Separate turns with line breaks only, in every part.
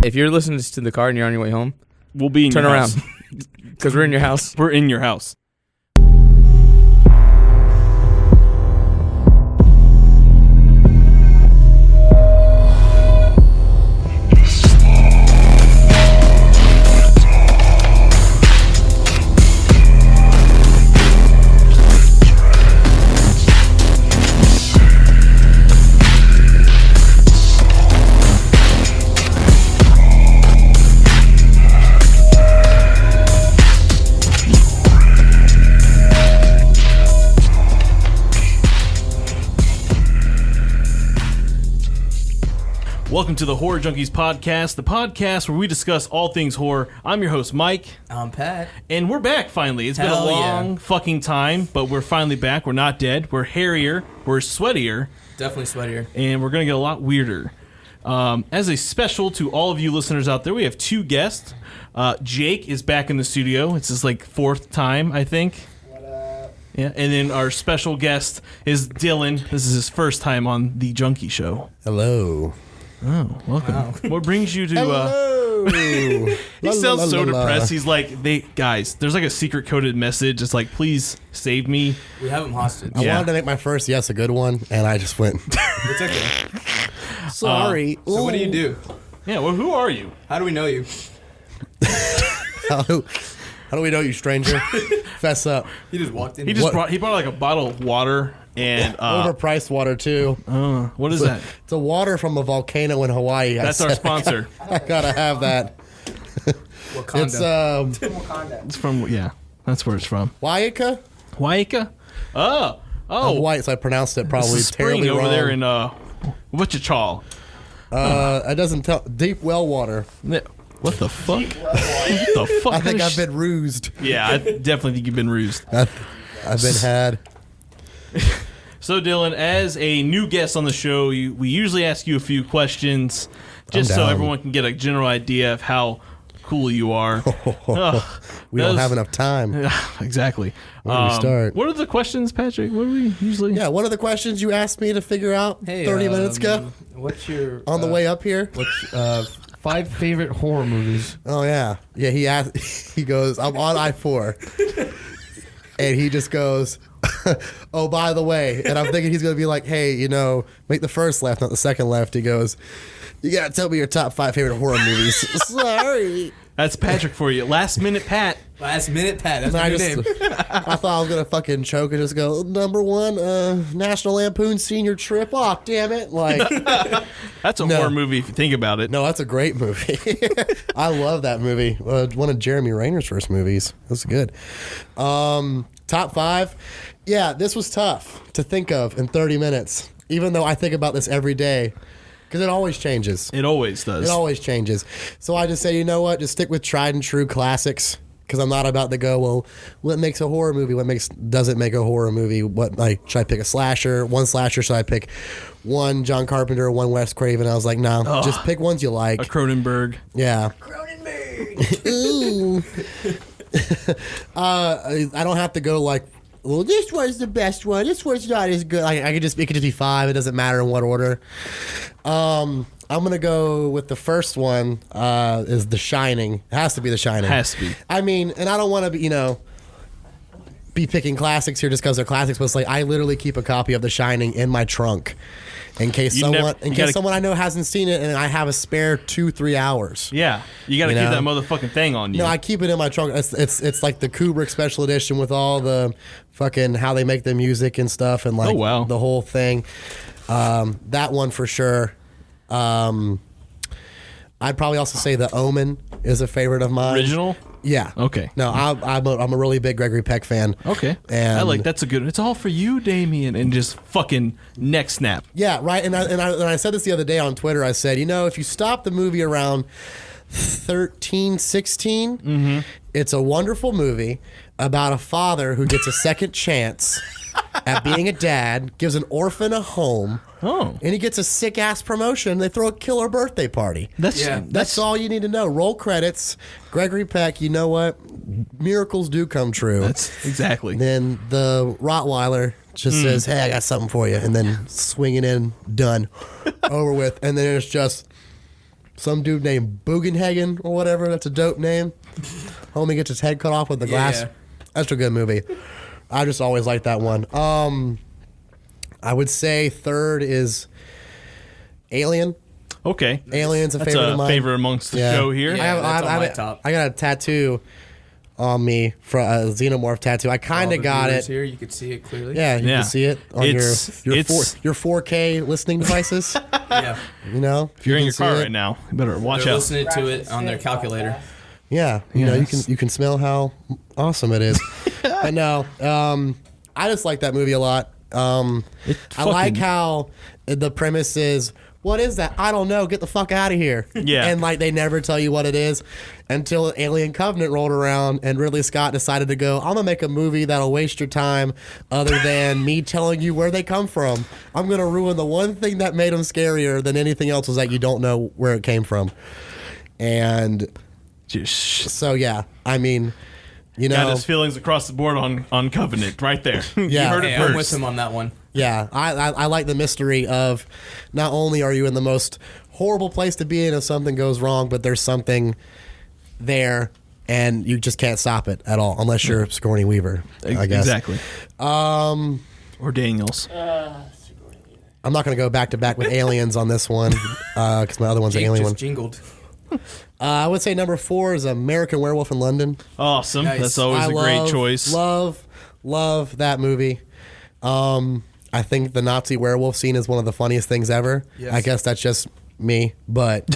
If you're listening to this in the car and you're on your way home,
we'll be in
turn
your
around
house.
because we're in your house.
We're in your house. Welcome to the Horror Junkies Podcast, the podcast where we discuss all things horror. I'm your host, Mike.
I'm Pat.
And we're back finally. It's been a long fucking time, but we're finally back. We're not dead. We're hairier. We're sweatier.
Definitely sweatier.
And we're going to get a lot weirder. As a special to all of you listeners out there, we have two guests. Jake is back in the studio. It's his fourth time, I think.
What up?
Yeah, and then our special guest is Dylan. This is his first time on the Junkie Show.
Hello.
Oh, welcome. Wow. What brings you to...
Hello.
He sounds so depressed. He's like, guys, there's a secret coded message. It's like, please save me.
We have him hostage.
I wanted to make my first yes a good one, and I just went.
It's okay.
Sorry.
So what do you do?
Yeah, well, who are you?
How do we know you?
How do we know you, stranger? Fess up.
He just walked in.
He brought a bottle of water and
overpriced water too.
What is that?
It's a water from a volcano in Hawaii.
That's our sponsor.
I gotta have that.
Wakanda.
It's
Wakanda.
It's from that's where it's from.
Waika.
Waika. Oh.
Hawaii. So I pronounced it probably terribly
over
wrong.
there in Wichita.
It doesn't tell. Deep well water.
What the fuck? What the fuck?
I think I've been rused.
Yeah, I definitely think you've been rused.
I've been had.
So, Dylan, as a new guest on the show, we usually ask you a few questions just so everyone can get a general idea of how cool you are.
We don't have enough time.
Exactly.
Where do we start?
What are the questions, Patrick? What do we usually...
Yeah, what are the questions you asked me to figure out 30 minutes ago?
What's your...
On the way up here?
What's 5 favorite horror movies?
Oh, yeah. Yeah, he asked, he goes, I'm on I-4. And he just goes... oh, by the way, and I'm thinking he's going to be like, hey, make the first left, not the second left. He goes, you got to tell me your top 5 favorite horror movies. Sorry.
That's Patrick for you. Last Minute Pat.
Last Minute Pat. That's my name.
I thought I was going to fucking choke and just go, number 1, National Lampoon Senior Trip. Oh, damn it.
That's a horror movie if you think about it.
No, that's a great movie. I love that movie. One of Jeremy Rayner's first movies. That's good. Top 5. Yeah, this was tough to think of in 30 minutes, even though I think about this every day, because it always changes.
It always does.
It always changes. So I just say, you know what? Just stick with tried and true classics, because I'm not about to go, well, what makes a horror movie? What doesn't make a horror movie? Should I pick a slasher? One slasher? Should I pick one John Carpenter, one Wes Craven? I was like, no, just pick ones you like.
A Cronenberg.
Yeah.
Cronenberg.
Ooh. I don't have to go well, this one's the best one. This one's not as good. It could just be 5. It doesn't matter in what order. I'm gonna go with the first one. Is The Shining? It has to be The Shining.
Has to be.
I mean, and I don't want to be picking classics here just because they're classics, but it's I literally keep a copy of The Shining in my trunk. In case someone I know hasn't seen it, and I have a spare 2-3 hours.
Yeah, you got to keep that motherfucking thing on you.
No, I keep it in my trunk. It's like the Kubrick special edition with all the fucking how they make the music and stuff, and the whole thing. That one for sure. I'd probably also say The Omen is a favorite of mine.
Original?
Yeah.
Okay.
No, I'm a really big Gregory Peck fan.
Okay.
And
that's a good. It's all for you, Damien, and just fucking neck snap.
Yeah, right. And I said this the other day on Twitter. I said, if you stop the movie around 13, 16, it's a wonderful movie about a father who gets a second chance at being a dad, gives an orphan a home.
Oh.
And he gets a sick-ass promotion. They throw a killer birthday party. That's all you need to know. Roll credits. Gregory Peck, you know what? Miracles do come true.
That's exactly.
Then the Rottweiler just says, hey, I got something for you. And then swinging in, done, over with. And then it's just some dude named Bugenhagen or whatever. That's a dope name. Homie gets his head cut off with the glass.
Yeah.
That's a good movie. I just always like that one. I would say third is Alien.
Okay.
Alien's a
That's
favorite
a
of mine.
favorite amongst the show here.
Yeah. that's on my top.
I got a tattoo on me for a xenomorph tattoo. I kind
All
of
the
got
viewers
it.
Here, you could see it clearly.
Yeah, you
Yeah.
can see it on
It's-
your
it's-
4K listening devices.
Yeah.
You know,
If you're in
can
your
see
car
it.
right now, you better watch
They're
out.
listening to it on their calculator.
Yeah, you know,
Yes.
you can smell how awesome it is. I know. I just like that movie a lot. I like how the premise is, what is that? I don't know. Get the fuck out of here.
Yeah.
And like they never tell you what it is until Alien Covenant rolled around and Ridley Scott decided to go, I'm gonna make a movie that'll waste your time other than me telling you where they come from. I'm gonna ruin the one thing that made them scarier than anything else was that you don't know where it came from. And
Just
so yeah, I mean, you
got
know,
his feelings across the board on Covenant right there.
Yeah.
You heard it
Hey, I'm with
first.
him on that one.
yeah, I like the mystery of not only are you in the most horrible place to be in if something goes wrong, but there's something there and you just can't stop it at all unless you're Sigourney Weaver, I guess.
Exactly. Or Daniels.
I'm not going to go back to back with Aliens on this one because my other one's an
Jake
Alien
just
one.
jingled.
I would say number 4 is American Werewolf in London.
Awesome.
Nice.
That's always a great choice.
Love that movie. I think the Nazi werewolf scene is one of the funniest things ever.
Yes.
I guess that's just me, but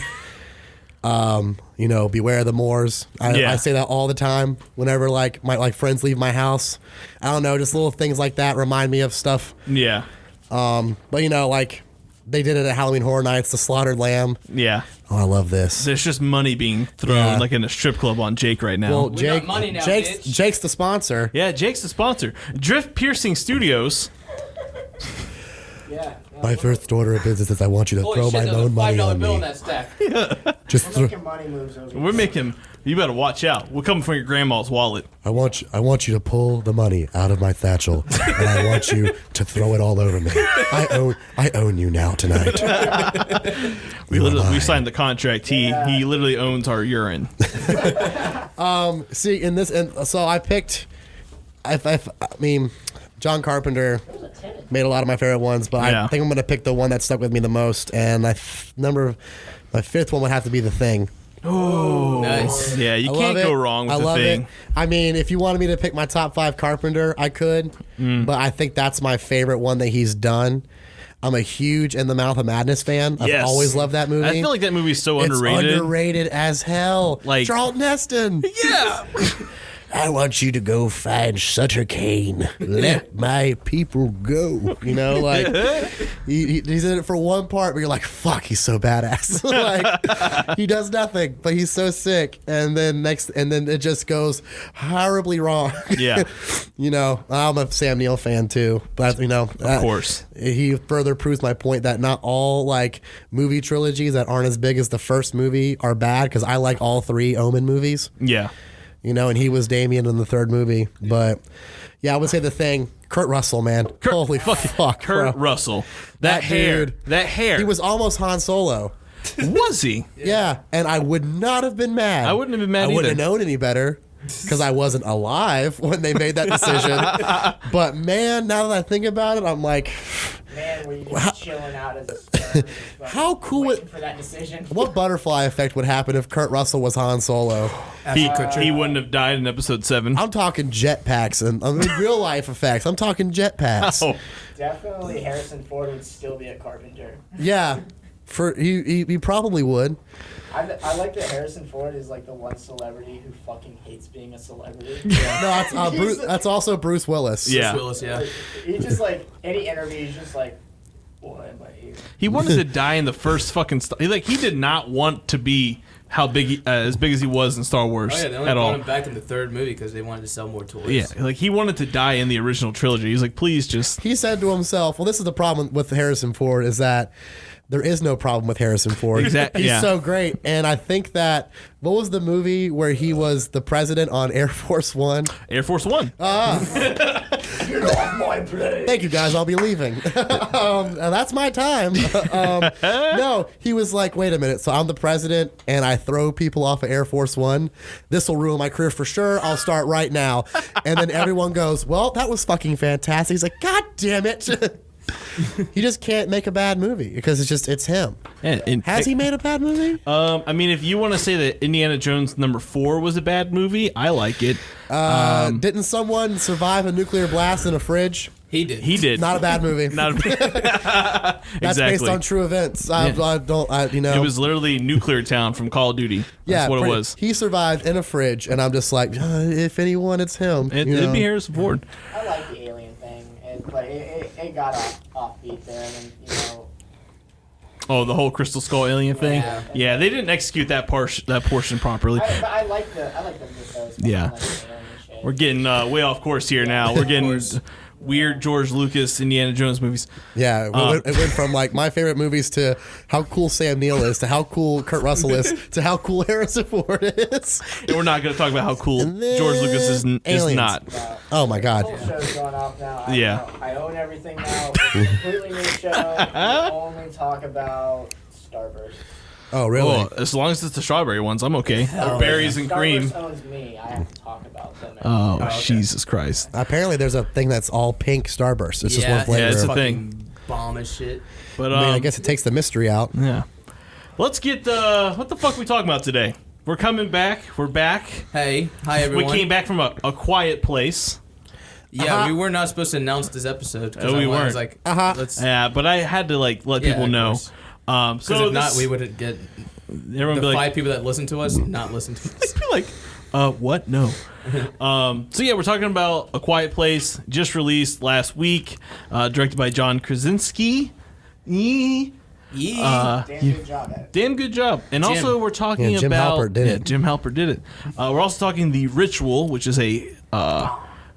you know, beware the Moors. I say that all the time whenever like my friends leave my house. I don't know, just little things like that remind me of stuff.
Yeah.
But you know, like they did it at Halloween Horror Nights, the slaughtered lamb.
Yeah.
Oh, I love this.
There's just money being thrown
Yeah.
like in a strip club on Jake right now.
Well,
We
Jake,
got money now,
Jake's,
bitch.
Jake's the sponsor.
yeah, Jake's the sponsor. Drift Piercing Studios.
Yeah.
My first order of business is I want you to throw my own money on me.
that stack.
Just throw,
money moves over.
We're making. You better watch out. We're coming from your grandma's wallet.
I want you to pull the money out of my satchel, and I want you to throw it all over me. I own you now tonight.
We signed the contract. He literally owns our urine.
See, in this, and so I picked. I mean, John Carpenter made a lot of my favorite ones, but
Yeah.
I think I'm going to pick the one that stuck with me the most. And my fifth one would have to be The Thing.
Nice.
Yeah, you
I
can't
love
go
it.
wrong with
I
the
love
thing.
it. I mean, if you wanted me to pick my top 5 Carpenter, I could, but I think that's my favorite one that he's done. I'm a huge In the Mouth of Madness fan. I've
Yes.
always loved that movie.
I feel like that movie's so
it's
underrated.
underrated as hell.
Like-
Charlton Heston.
Yeah.
I want you to go find Sutter Kane. Let my people go. You know, like he's in it for one part, but you're like, fuck, he's so badass. Like he does nothing, but he's so sick. And then it just goes horribly wrong.
Yeah.
You know, I'm a Sam Neill fan too, but you know,
Of course.
he further proves my point that not all like movie trilogies that aren't as big as the first movie are bad, because I like all 3 Omen movies.
Yeah.
You know, and he was Damien in the 3rd movie. But yeah, I would say The Thing. Kurt Russell, man. Holy fuck,
Kurt
bro.
Russell. That hair.
dude.
That hair.
He was almost Han Solo.
Was he?
Yeah, and I would not have been mad.
I wouldn't have been mad
I wouldn't have
either.
known any better because I wasn't alive when they made that decision. But man, now that I think about it, I'm like,
Man, were you just chilling out as a sperm?
How cool
waiting
it-
for that decision?
what butterfly effect would happen if Kurt Russell was Han Solo?
He wouldn't have died in episode 7.
I'm talking jetpacks and I mean real life effects. I'm talking jetpacks.
Oh.
Definitely Harrison Ford would still be a carpenter.
Yeah, for he probably would.
I like that Harrison Ford is like the one celebrity who fucking hates being a celebrity.
No, that's also Bruce Willis.
Yeah.
Willis, yeah.
He just like, any interview, he's just like, why am I here?
He wanted to die in the first fucking. He did not want to be as big as he was in Star Wars
Oh yeah, they only
at
brought
all.
him back in the 3rd movie because they wanted to sell more toys.
Yeah, like he wanted to die in the original trilogy. He's like, please just.
He said to himself, well, this is the problem with Harrison Ford is that there is no problem with Harrison Ford.
Exactly,
He's
yeah.
so great. And I think that, what was the movie where he was the president on Air Force One?
Air Force One.
Get off my plate.
Thank you guys, I'll be leaving. That's my time. No, he was like, wait a minute. So I'm the president and I throw people off of Air Force One. This will ruin my career for sure. I'll start right now. And then everyone goes, well, that was fucking fantastic. He's like, God damn it. He just can't make a bad movie because it's him. Has he made a bad movie?
I mean, if you want to say that Indiana Jones #4 was a bad movie, I like it.
Didn't someone survive a nuclear blast in a fridge?
He did.
Not a bad movie.
Not a
That's based on true events.
It was literally Nuclear Town from Call of Duty. That's what it was.
He survived in a fridge, and I'm just like, if anyone, it's him.
It'd be Harrison Ford.
I like the alien thing, but it got offbeat there, and then,
Oh, the whole Crystal Skull alien thing. Yeah, they didn't execute that portion properly.
But I like the mythos.
Yeah.
Like the alien shit.
We're getting way off course here now. We're getting weird George Lucas Indiana Jones movies.
Yeah, it went from like my favorite movies to how cool Sam Neill is, to how cool Kurt Russell is, to how cool Harrison Ford is.
And we're not going to talk about how cool George Lucas is not.
Oh my God.
The whole show's going off now. I own everything now. It's a completely new show. We only talk about Starburst.
Oh, really?
Well, as long as it's the strawberry ones, I'm okay. Or berries and cream.
Starburst owns me. I have to talk about them.
Oh, Jesus Christ.
Apparently, there's a thing that's all pink Starburst. It's just one flavor.
Yeah, it's a
fucking
thing.
Bomb as shit.
But
I guess it takes the mystery out.
Yeah. Let's get what the fuck we talking about today? We're coming back. We're back.
Hey, hi everyone.
We came back from a quiet place.
Yeah, we were not supposed to announce this episode.
Oh, we weren't.
I was like, let's.
Yeah, but I had to let people know.
Because if not, we would get
everyone
the
be
5 people that listen to us not listen to us.
Be like, what? No. So yeah, we're talking about A Quiet Place, just released last week, directed by John Krasinski.
Damn good job at it.
Damn good job. And also we're talking
Jim
about
Halpert did it.
Jim Halpert did it. We're also talking The Ritual, which is a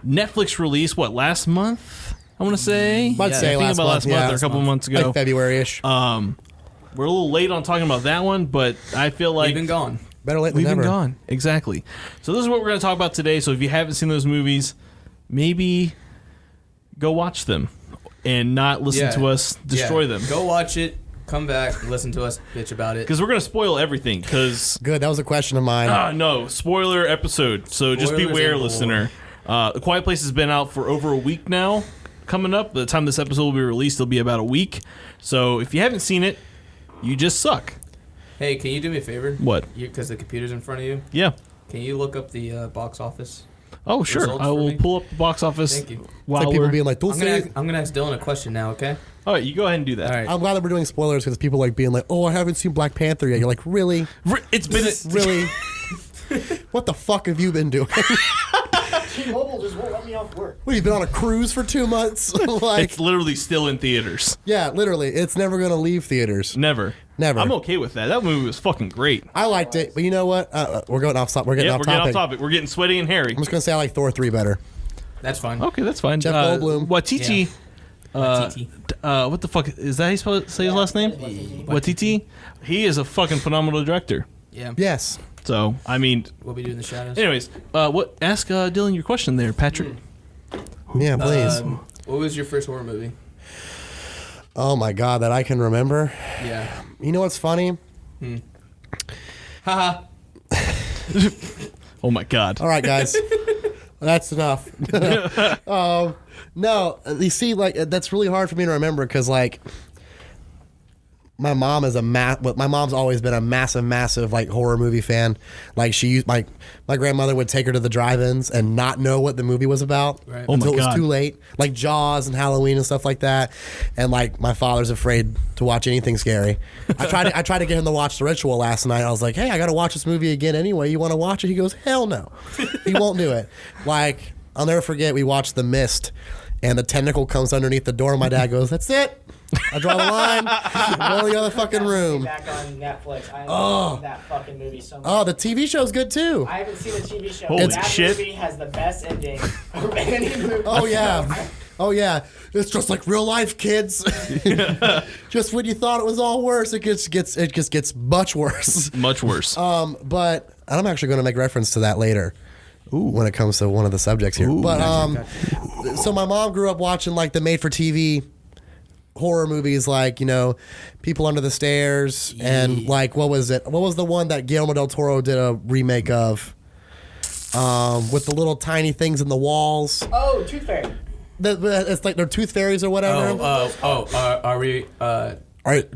Netflix release. What, last month? I want to say.
I'd say
last month or a couple months ago,
like February-ish.
We're a little late on talking about that one, but I feel like
We've been gone.
Better late than
we've
never.
been gone. Exactly. So this is what we're going to talk about today. So if you haven't seen those movies, maybe go watch them and not listen to us destroy them.
Go watch it. Come back. Listen to us bitch about it.
Because we're going to spoil everything. Because
Good. That was a question of mine.
no, spoiler episode. So just
Spoilers
beware,
and
listener. A Quiet Place has been out for over a week now. Coming up, by the time this episode will be released, it'll be about a week. So if you haven't seen it, you just suck.
Hey, can you do me a favor?
What?
Because the computer's in front of you.
Yeah.
Can you look up the box office?
Oh, sure.
Results
I
for
will
me?
pull up the box office.
Thank you.
It's
While
like people
we're...
being like, don't say it.
I'm gonna ask Dylan a question now, okay?
All right, you go ahead and do that.
All right.
I'm glad that we're doing spoilers because people like being like, oh, I haven't seen Black Panther yet. You're like, really?
It's been
Really? What the fuck have you been doing?
T-Mobile just won't let me off work.
What, you've been on a cruise for 2 months?
It's literally still in theaters.
Yeah, literally. It's never going to leave theaters.
Never.
Never.
I'm okay with that. That movie was fucking great.
I liked it, but you know what? We're going off. We're getting
Yeah,
off
we're
topic.
getting off topic. We're getting sweaty and hairy.
I'm just going to say I like Thor 3 better.
That's fine.
Okay, that's fine.
Jeff Goldblum.
Watiti.
Watiti.
What the fuck is that? How you say his last name? Watiti. He is a fucking phenomenal director.
Yeah.
Yes.
So I mean,
We'll be doing the shadows.
anyways, what? Ask Dylan your question there, Patrick.
Yeah, please.
What was your first horror movie?
Oh my God, that I can remember.
Yeah.
You know what's funny?
Haha.
Oh my God.
All right, guys. That's enough. No, you see, like that's really hard for me to remember because, like, my mom is my mom's always been a massive like horror movie fan. Like she used my grandmother would take her to the drive-ins and not know what the movie was about
Right.
Oh my
until it was
God.
too late. Like Jaws and Halloween and stuff like that. And like my father's afraid to watch anything scary. I tried to get him to watch The Ritual last night. I was like, hey, I got to watch this movie again anyway. You want to watch it? He goes, hell no. He won't do it. Like I'll never forget. We watched The Mist, and the tentacle comes underneath the door. And my dad goes, that's it. I draw the line. Go in the other fucking room.
Back on Netflix. I love that fucking movie so much.
Oh, the TV show's good too.
I haven't seen the TV show.
Holy
that
shit.
movie has the best ending of any movie.
Oh yeah. Oh yeah. It's just like real life, kids. Just when you thought it was all worse, it just gets much worse.
Much worse.
But I'm actually going to make reference to that later. when it comes to one of the subjects here. But so my mom grew up watching like the made-for-TV horror movies, like, you know, People Under the Stairs, and like, what was it? What was the one that Guillermo del Toro did a remake of? With the little tiny things in the walls.
Oh, Tooth Fairy.
It's like they're tooth fairies or whatever.
Are we?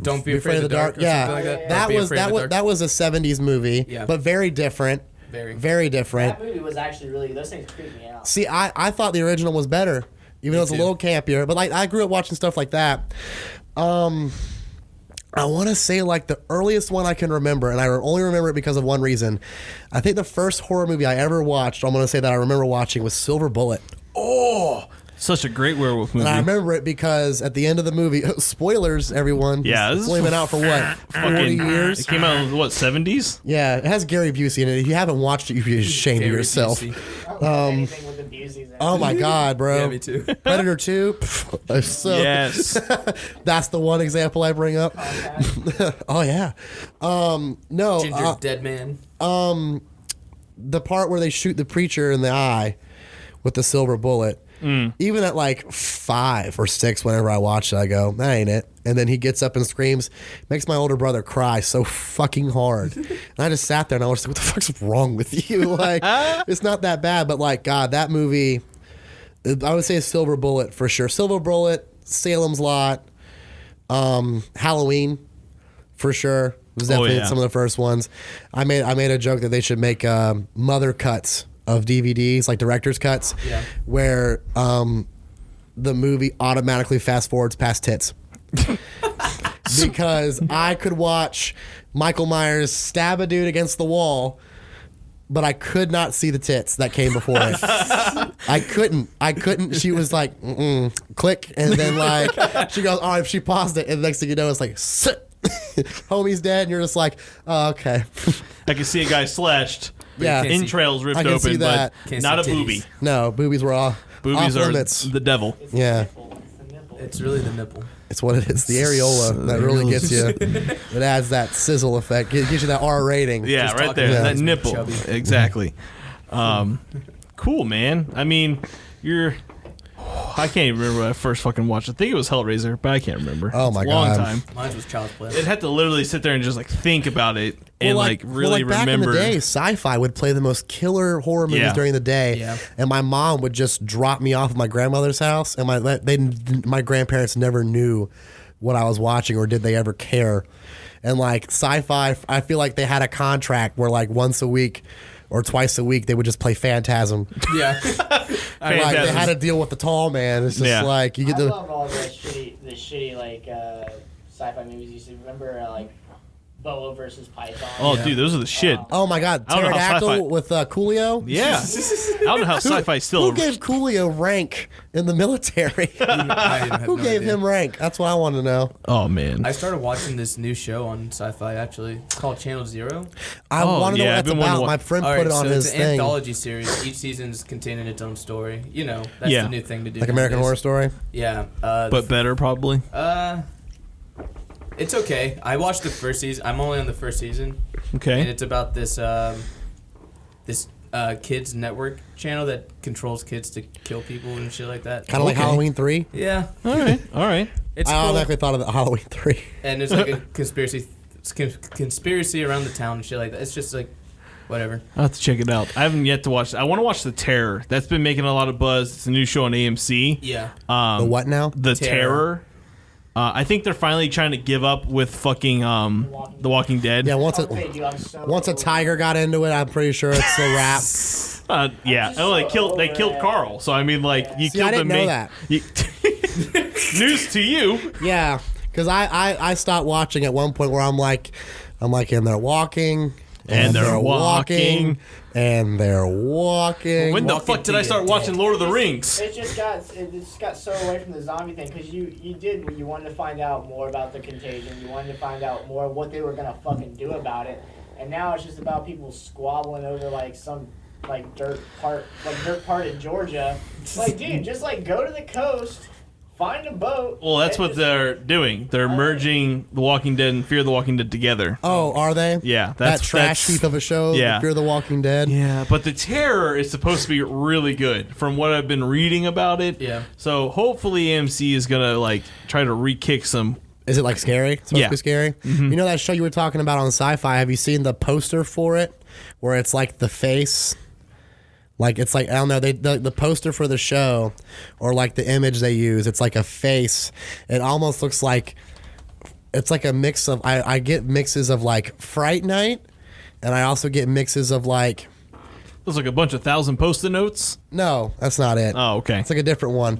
Don't be afraid of the dark.
Yeah,
Like that.
that was a '70s movie,
Yeah.
but very different. Very different.
That movie was actually really, those things creeped me out.
See, I thought the original was better, even though it's a little campier. But like, I grew up watching stuff like that. I want to say like the earliest one I can remember, and I only remember it because of one reason. I think the first horror movie I ever watched, I'm going to say that I remember watching, was Silver Bullet.
Oh, such a great werewolf movie.
And I remember it because at the end of the movie, spoilers, everyone.
Yeah,
it's only been out for what, 40 years?
It came out in what, 70s?
Yeah, it has Gary Busey in it. If you haven't watched it, you'd be ashamed of yourself.
I don't know anything with the Busey's in it.
Oh my God, bro!
Yeah, me too.
Predator 2. So
Yes.
that's the one example I bring up. Oh yeah. No.
Ginger dead man.
The part where they shoot the preacher in the eye with the silver bullet. Even at like 5 or 6, whenever I watch it, I go, that ain't it. And then he gets up and screams, makes my older brother cry so fucking hard. And I just sat there and I was like, what the fuck's wrong with you? Like, it's not that bad, but like, God, that movie, I would say Silver Bullet for sure. Silver Bullet, Salem's Lot, Halloween for sure. It was definitely some of the first ones. I made a joke that they should make mother cuts of DVDs, like director's cuts, where the movie automatically fast forwards past tits. Because I could watch Michael Myers stab a dude against the wall, but I could not see the tits that came before it. I couldn't. She was like, click, and then like she goes, oh, if she paused it, and the next thing you know, it's like, homie's dead, and you're just like, oh, okay.
I can see a guy slashed.
Yeah,
entrails ripped
I can
open,
see that.
but not a boobie.
No, boobies were off.
Boobies
off
are
limits.
the devil.
It's
Yeah.
the nipple. It's the nipple.
It's really the nipple.
It's what it is. The areola that really gets you. It adds that sizzle effect. Gives you that R rating.
Yeah,
Just
right
talking
there.
about
That
it's
nipple.
chubby.
Exactly. Cool, man. I mean, I can't even remember when I first fucking watched it. I think it was Hellraiser, but I can't remember.
Oh, my
It's a long
God.
time.
Mine was Child's Play.
It had to literally sit there and just like think about it and really
back
remember.
in the day, Sci-Fi would play the most killer horror movies
Yeah.
during the day,
Yeah.
and my mom would just drop me off at my grandmother's house, and my grandparents never knew what I was watching, or did they ever care? And like Sci-Fi, I feel like they had a contract where like once a week or twice a week they would just play Phantasm.
Yeah.
Like they had to deal with the tall man. It's just like you get
I
the.
love all the shitty like sci-fi movies. You should remember like Boa versus Python.
Oh, dude, those are the shit.
Oh my God,
I don't know how
Pterodactyl
Sci-Fi-
with Coolio.
Yeah. I don't know how sci-fi still.
Who gave Coolio rank in the military? Who gave him rank? That's what I want to know.
Oh, man.
I started watching this new show on Sci-Fi, actually. It's called Channel Zero.
I want to know
yeah,
what
I've
that's
been wanting
about.
to
My friend
All
put it
right,
on
so
his
it's an
thing.
anthology series. Each season's containing its own story. You know, that's
Yeah.
the new thing to do.
Like American Horror
nowadays.
Story.
Yeah.
But better, probably.
It's okay. I watched the first season. I'm only on the first season.
Okay.
And it's about this kids network channel that controls kids to kill people and shit like that.
Kind of like Halloween 3.
Yeah.
All right.
It's
I
cool.
automatically thought of Halloween 3.
And there's like a conspiracy around the town and shit like that. It's just like whatever.
I'll have to check it out. I haven't yet to watch it. I want to watch The Terror. That's been making a lot of buzz. It's a new show on AMC.
Yeah.
The what now?
The Terror. I think they're finally trying to give up with fucking The Walking Dead.
Yeah, once
Okay, dude, I'm so
a tiger got into it, I'm pretty sure it's a wrap.
Yeah. Oh, they killed Carl. So I mean, like you
See,
killed
I didn't
the
know
main.
that.
News to you.
Yeah, because I stopped watching at one point where I'm like, and they're walking.
And they're walking.
And they're walking.
When the
Walking
fuck did
to
I
your
start
death.
watching Lord of the Rings?
It just got so away from the zombie thing because you wanted to find out more about the contagion. You wanted to find out more what they were gonna fucking do about it, and now it's just about people squabbling over like some dirt part in Georgia. Like, dude, just like go to the coast, find a boat.
Well, that's
and
what
just-
they're doing. They're merging The Walking Dead and Fear the Walking Dead together.
Oh, are they?
Yeah,
That trash heap of a show.
Yeah.
Fear the Walking Dead.
Yeah, but the terror is supposed to be really good from what I've been reading about it.
Yeah.
So hopefully AMC is gonna like try to re-kick some.
Is it like scary? It's supposed
Yeah.
to be scary. You know that show you were talking about on Sci-Fi? Have you seen the poster for it, where it's like the face? Like it's like I don't know. The poster for the show, or like the image they use, it's like a face. It almost looks like it's like a mix of. I get mixes of like Fright Night, and I also get mixes of like.
There's like a bunch of 1,000 Post-it notes.
No, that's not it.
Oh, okay.
It's like a different one.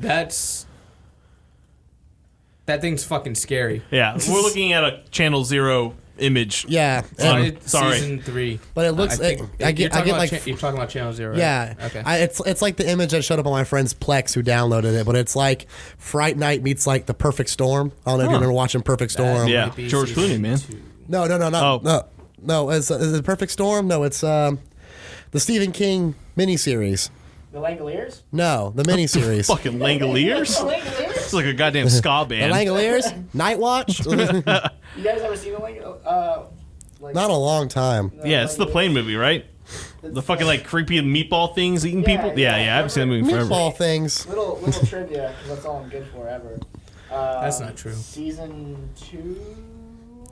That thing's fucking scary.
Yeah, we're looking at a Channel Zero image.
Yeah,
Sorry.
It's
Sorry.
Season 3.
but it looks.
I
You're
talking about Channel Zero, right?
Yeah,
Okay.
It's like the image that showed up on my friend's Plex who downloaded it, but it's like Fright Night meets like the Perfect Storm. I don't know if you remember watching Perfect Storm.
Yeah.
Might be
George
season
Clooney, man.
2.
No. Is it Perfect Storm? No, it's the Stephen King miniseries.
The Langoliers?
No, the miniseries.
Fucking Langoliers.
The Langoliers?
It's like a goddamn ska
The
band.
Langoliers, Night Watch.
You guys ever seen the Langoliers? Like,
Not a long time.
Yeah, it's the plane movie, right? The fucking like creepy meatball things eating
Yeah,
people. Yeah,
yeah.
I haven't seen that movie forever.
Meatball things.
Little trivia, 'cause that's all I'm good for ever.
That's not true.
Season 2,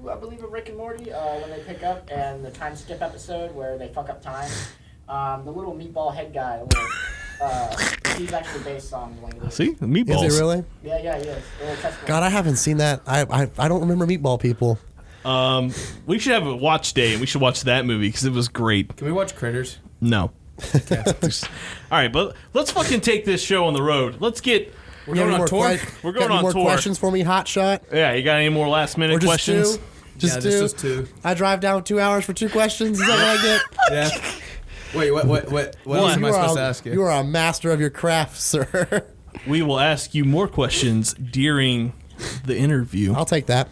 I believe, of Rick and Morty, when they pick up, and the time skip episode where they fuck up time. The little meatball head guy, he's actually based on the Langoliers.
See, the meatballs.
Is it really?
Yeah, he is.
God, I haven't seen that. I don't remember Meatball People.
We should have a watch day, and we should watch that movie because it was great.
Can we watch Critters?
No. All right, but let's fucking take this show on the road. Let's get.
We're going on tour?
We're going on
more
tour.
questions for me, Hot Shot?
Yeah, you got any more last minute
Or just
questions?
two? Just
Yeah,
two?
this is 2.
I drive down 2 hours for 2 questions? Is that what I get?
Yeah. Wait, what else am I supposed to ask you?
You are a master of your craft, sir.
We will ask you more questions during the interview.
I'll take that.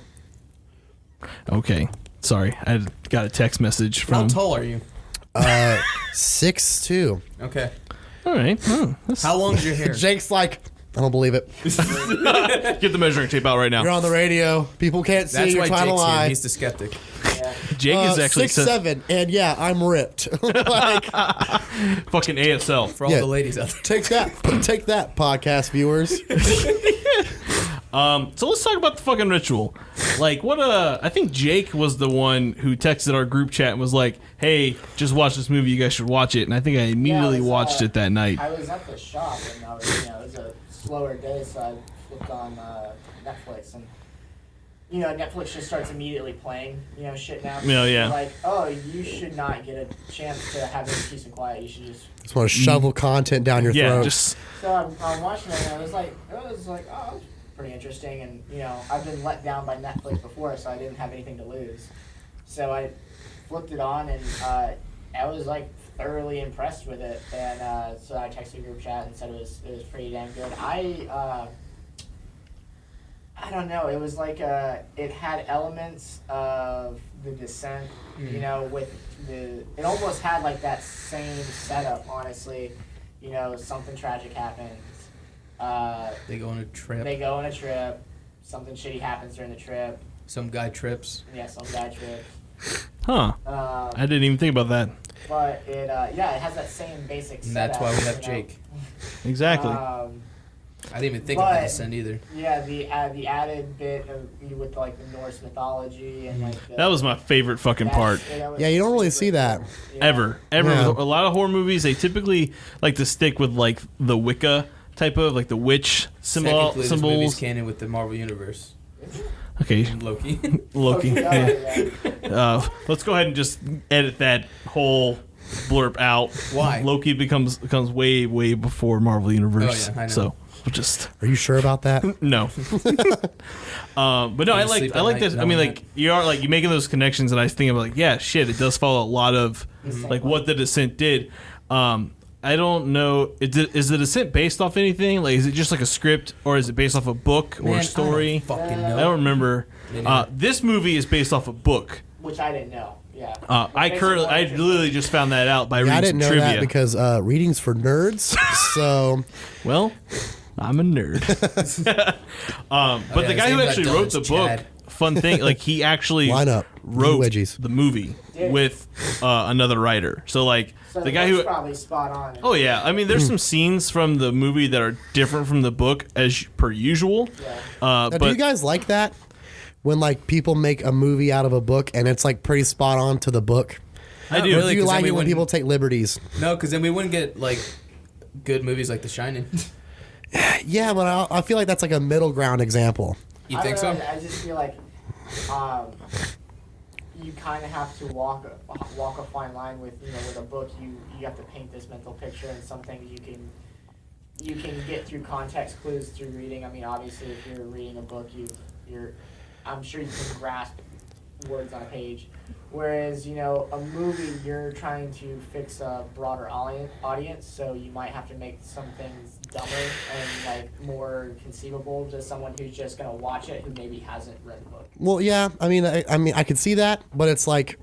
Okay. Sorry, I got a text message
How
from.
tall are you?
6'2".
Okay.
All right. Oh, that's-
How long's your hair?
Jake's like, I don't believe it.
Get the measuring tape out right now.
You're on the radio. People can't see.
That's
You're
why
trying to
Jake's here.
lie.
He's the skeptic.
Jake is actually
6'7", and yeah, I'm ripped. Like,
fucking ASL.
For all
Yeah.
the ladies out there.
take that, podcast viewers.
So let's talk about the fucking Ritual. Like, I think Jake was the one who texted our group chat and was like, hey, just watch this movie. You guys should watch it. And I think I immediately watched it that night.
I was at the shop, and it was a slower day, so I flipped on Netflix, and Netflix just starts immediately playing, shit now.
Yeah.
Like, oh, you should not get a chance to have any peace and quiet. You should just.
Just want to shovel content down your
Yeah,
throat.
just
So I'm watching it, and I was like, oh, that's pretty interesting, and I've been let down by Netflix before, so I didn't have anything to lose. So I flipped it on, and I was like thoroughly impressed with it, and so I texted group chat and said it was pretty damn good. I don't know. It was like it had elements of The Descent, with it almost had like that same setup. Honestly, something tragic happens.
They go on a trip.
They go on a trip. Something shitty happens during the trip.
Some guy trips.
Yeah, some guy trips.
Huh. I didn't even think about that.
But it has that same basic
And
setup.
that's why we have Jake.
Exactly.
I didn't even think of the descent either.
Yeah, the added bit with like the Norse mythology and like
That was my favorite fucking part.
Yeah, you don't really see that.
Ever.
Yeah.
A lot of horror movies, they typically like to stick with like the Wicca type of, like the witch
Technically, this movie's
symbols.
canon with the Marvel Universe.
Okay,
And Loki.
Loki.
Yeah.
Let's go ahead and just edit that whole blurb out.
Why?
Loki becomes way, way before Marvel Universe.
Oh, yeah, I know.
So we'll just
Are you sure about that?
no. But no, I like
sleep at
this.
night
I mean,
knowing
like you're making those connections, and I think I'm like, yeah, shit, it does follow a lot of like what the Descent did. I don't know. Is the Descent based off anything? Like, is it just like a script, or is it based off a book or
Man,
a story?
I don't fucking
I
know.
don't remember.
Me neither.
This movie is based off a book.
Which I didn't know. Yeah.
I literally just found that out by
Yeah,
reading
I didn't
some
know
trivia.
that because readings for nerds. So
Well, I'm a nerd. But the guy who actually wrote the book, fun thing, like he actually
Line up.
wrote
Wedgies.
the movie with another writer. So like
So
the guy who
probably spot on.
Oh yeah, I mean there's some scenes from the movie that are different from the book as per usual.
Yeah.
Now,
But
do you guys like that? When like people make a movie out of a book and it's like pretty spot on to the book?
I do.
Not
Or
really,
do you
'cause then
like
we
it when
wouldn't-
people take liberties?
No, because then we wouldn't get like good movies like The Shining.
Yeah, but I feel like that's like a middle ground example.
You
I
think
don't
so?
know, I just feel like you kind of have to walk a fine line with with a book. You have to paint this mental picture, and some things you can get through context clues through reading. I mean, obviously, if you're reading a book, I'm sure you can grasp words on a page. Whereas, a movie, you're trying to fix a broader audience, so you might have to make some things dumber and like more conceivable to someone who's just gonna watch it who maybe hasn't read the book.
Well, yeah, I mean, I could see that, but it's like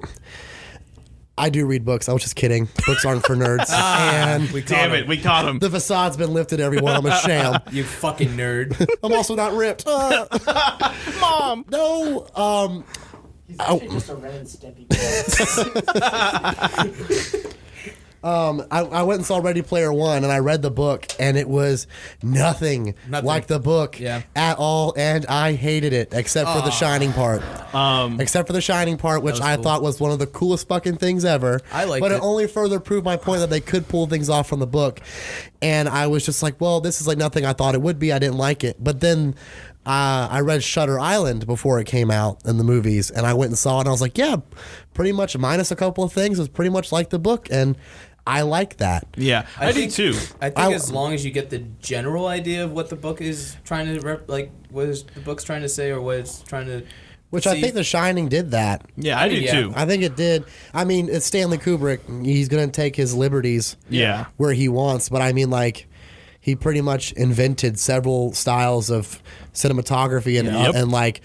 I do read books. I was just kidding. Books aren't for nerds. And
damn it, we caught him.
the facade's been lifted, everyone. I'm a sham.
You fucking nerd.
I'm also not ripped. Mom, no.
He's actually just a Ren and Stimpy kid.
I went and saw Ready Player One, and I read the book, and it was nothing like the book at all, and I hated it, except for the Shining part. Except for the Shining part, which I thought was one of the coolest fucking things ever.
I liked
but it
it.
only further proved my point that they could pull things off from the book, and I was just like, well, this is like nothing I thought it would be. I didn't like it, but then I read Shutter Island before it came out in the movies, and I went and saw it, and I was like, yeah, pretty much minus a couple of things, it was pretty much like the book, and I like that.
Yeah, I do too.
I think as long as you get the general idea of what the book is trying to what is the book's trying to say or what it's trying to
Which I think The Shining did that.
Yeah, I do
Yeah.
too.
I think it did. I mean, it's Stanley Kubrick. He's going to take his liberties
Yeah.
where he wants, but I mean, like, he pretty much invented several styles of cinematography and
Yep.
and like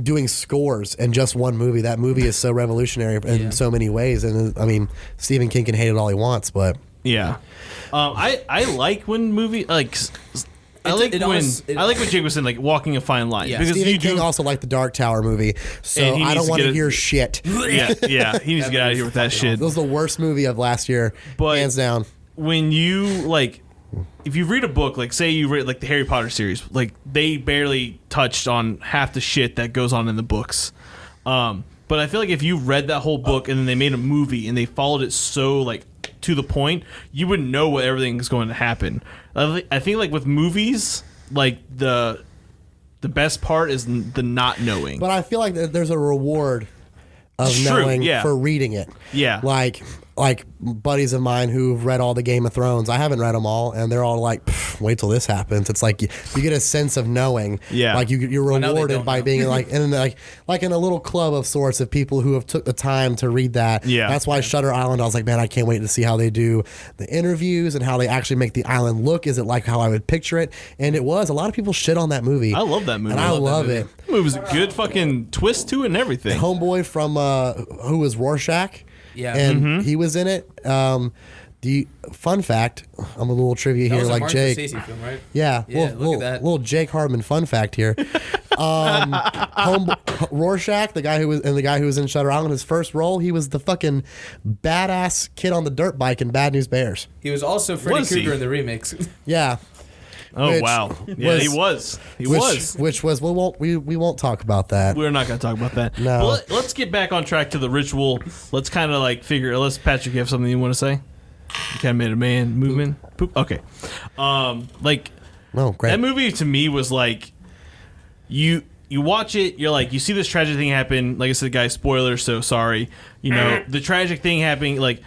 doing scores in just one movie. That movie is so revolutionary in so many ways. And I mean, Stephen King can hate it all he wants, but
Yeah. I like when movie like I like when Jake was saying like walking a fine line because
Stephen
you
King
do
also liked the Dark Tower movie. So
And he
I
needs
don't
to
want
get
to
it-
hear shit.
yeah he needs to get out of here with that shit.
That was the worst movie of last year,
But-
hands down.
When you like if you read a book, like say you read like the Harry Potter series, like they barely touched on half the shit that goes on in the books. But I feel like if you read that whole book and then they made a movie and they followed it so like to the point, you wouldn't know what everything is going to happen. I think like with movies, like the best part is the not knowing.
But I feel like there's a reward of
It's true,
knowing
yeah.
for reading it.
Yeah.
Like buddies of mine who've read all the Game of Thrones. I haven't read them all, and they're all like, wait till this happens. It's like you get a sense of knowing.
Yeah.
Like you're
now they
rewarded
don't
by
know.
being like in a little club of sorts of people who have took the time to read that.
Yeah.
That's why Shutter Island, I was like, man, I can't wait to see how they do the interviews and how they actually make the island look. Is it like how I would picture it? And it was. A lot of people shit on that movie.
I love that movie.
And I love it.
That movie was a good fucking twist to it and everything.
Homeboy from who was Rorschach.
Yeah.
And he was in it. Fun fact, I'm a little trivia
That
here,
was a
like
Martin
Jake.
Scorsese film, right?
Yeah,
Yeah, look at that.
Little Jake Hartman fun fact here. Rorschach, the guy who was in Shutter Island, his first role, he was the fucking badass kid on the dirt bike in Bad News Bears.
He was also Freddy
Was he?
Krueger in the remakes.
Yeah.
Oh
Which
wow. Yeah, he was.
Which was we won't talk about that.
We're not going to talk about that.
No.
But let's get back on track to the ritual. Let's kind of like figure. Unless Patrick, you have something you want to say? You kind of made a man movement. Poop. Okay. Like
Oh, great.
that movie to me was like you watch it. You're like you see this tragic thing happen. Like I said, guys, spoilers. So sorry. You know the tragic thing happening. Like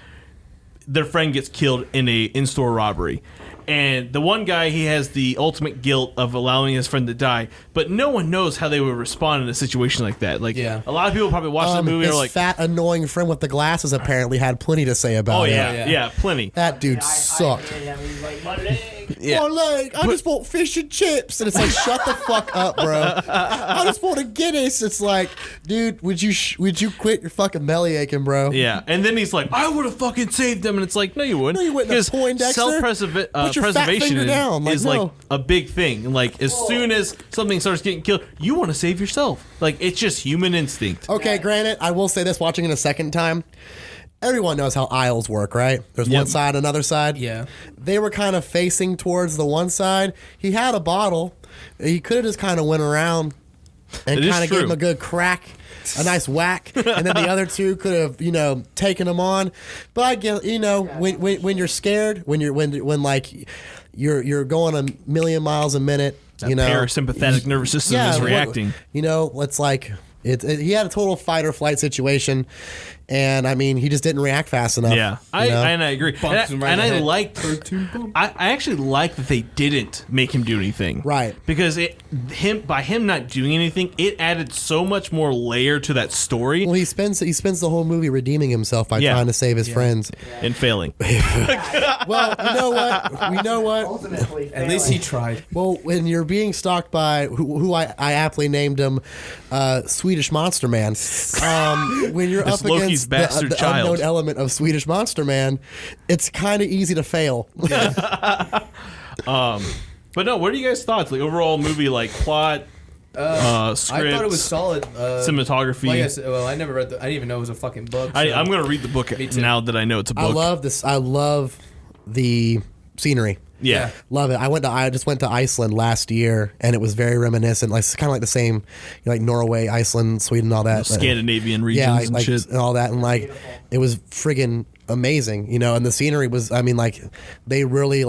their friend gets killed in a in-store robbery. And the one guy, he has the ultimate guilt of allowing his friend to die, but no one knows how they would respond in a situation like that. Like,
Yeah.
a lot of people probably watch the movie and
his
are like,
fat, annoying friend with the glasses apparently had plenty to say about
oh,
it.
yeah, plenty.
That dude
I
sucked.
hated him. He's like, my leg.
Yeah.
Oh, like, I just want fish and chips. And it's like, shut the fuck up, bro. I just want a Guinness. It's like, dude, would you quit your fucking belly aching, bro?
Yeah. And then he's like, I would have fucking saved them, and it's like, no, you wouldn't.
No, you wouldn't.
Because
Poindexter? Put your fat
preservation
finger down. Like,
is
no.
like a big thing. And like as soon as something starts getting killed, you want to save yourself. Like it's just human instinct.
Okay, granted, I will say this: watching it a second time, everyone knows how aisles work, right? There's one side, another side.
Yeah.
They were kind of facing towards the one side. He had a bottle. He could have just kind of went around and kind of gave him a good crack, a nice whack, and then the other two could have, taken him on. But I guess, when you're scared, when like you're going a million miles a minute,
That parasympathetic nervous system is reacting.
It's like he had a total fight or flight situation, and I mean he just didn't react fast enough.
Yeah, I agree. I actually like that they didn't make him do anything.
Right.
Because by him not doing anything, it added so much more layer to that story.
Well, he spends the whole movie redeeming himself by trying to save his friends
and failing.
Well, you know what?
Ultimately,
At least he tried.
Well, when you're being stalked by who I aptly named him Swedish Monster Man, when you're
It's
up
Loki's
against
bastard
the
child.
unknown element of Swedish Monster Man, it's kind of easy to fail.
But no, what are you guys' thoughts? Like overall movie, like plot, script.
I thought it was solid.
Cinematography.
Like I said, I never read I didn't even know it was a fucking book. So.
I'm gonna read the book now that I know it's a book.
I love this. I love the scenery.
Yeah.
Love it. I just went to Iceland last year, and it was very reminiscent. Like it's kind of like the same, like Norway, Iceland, Sweden, all that.
Scandinavian regions and shit.
And all that, and like it was friggin' amazing, And the scenery was, I mean, like they really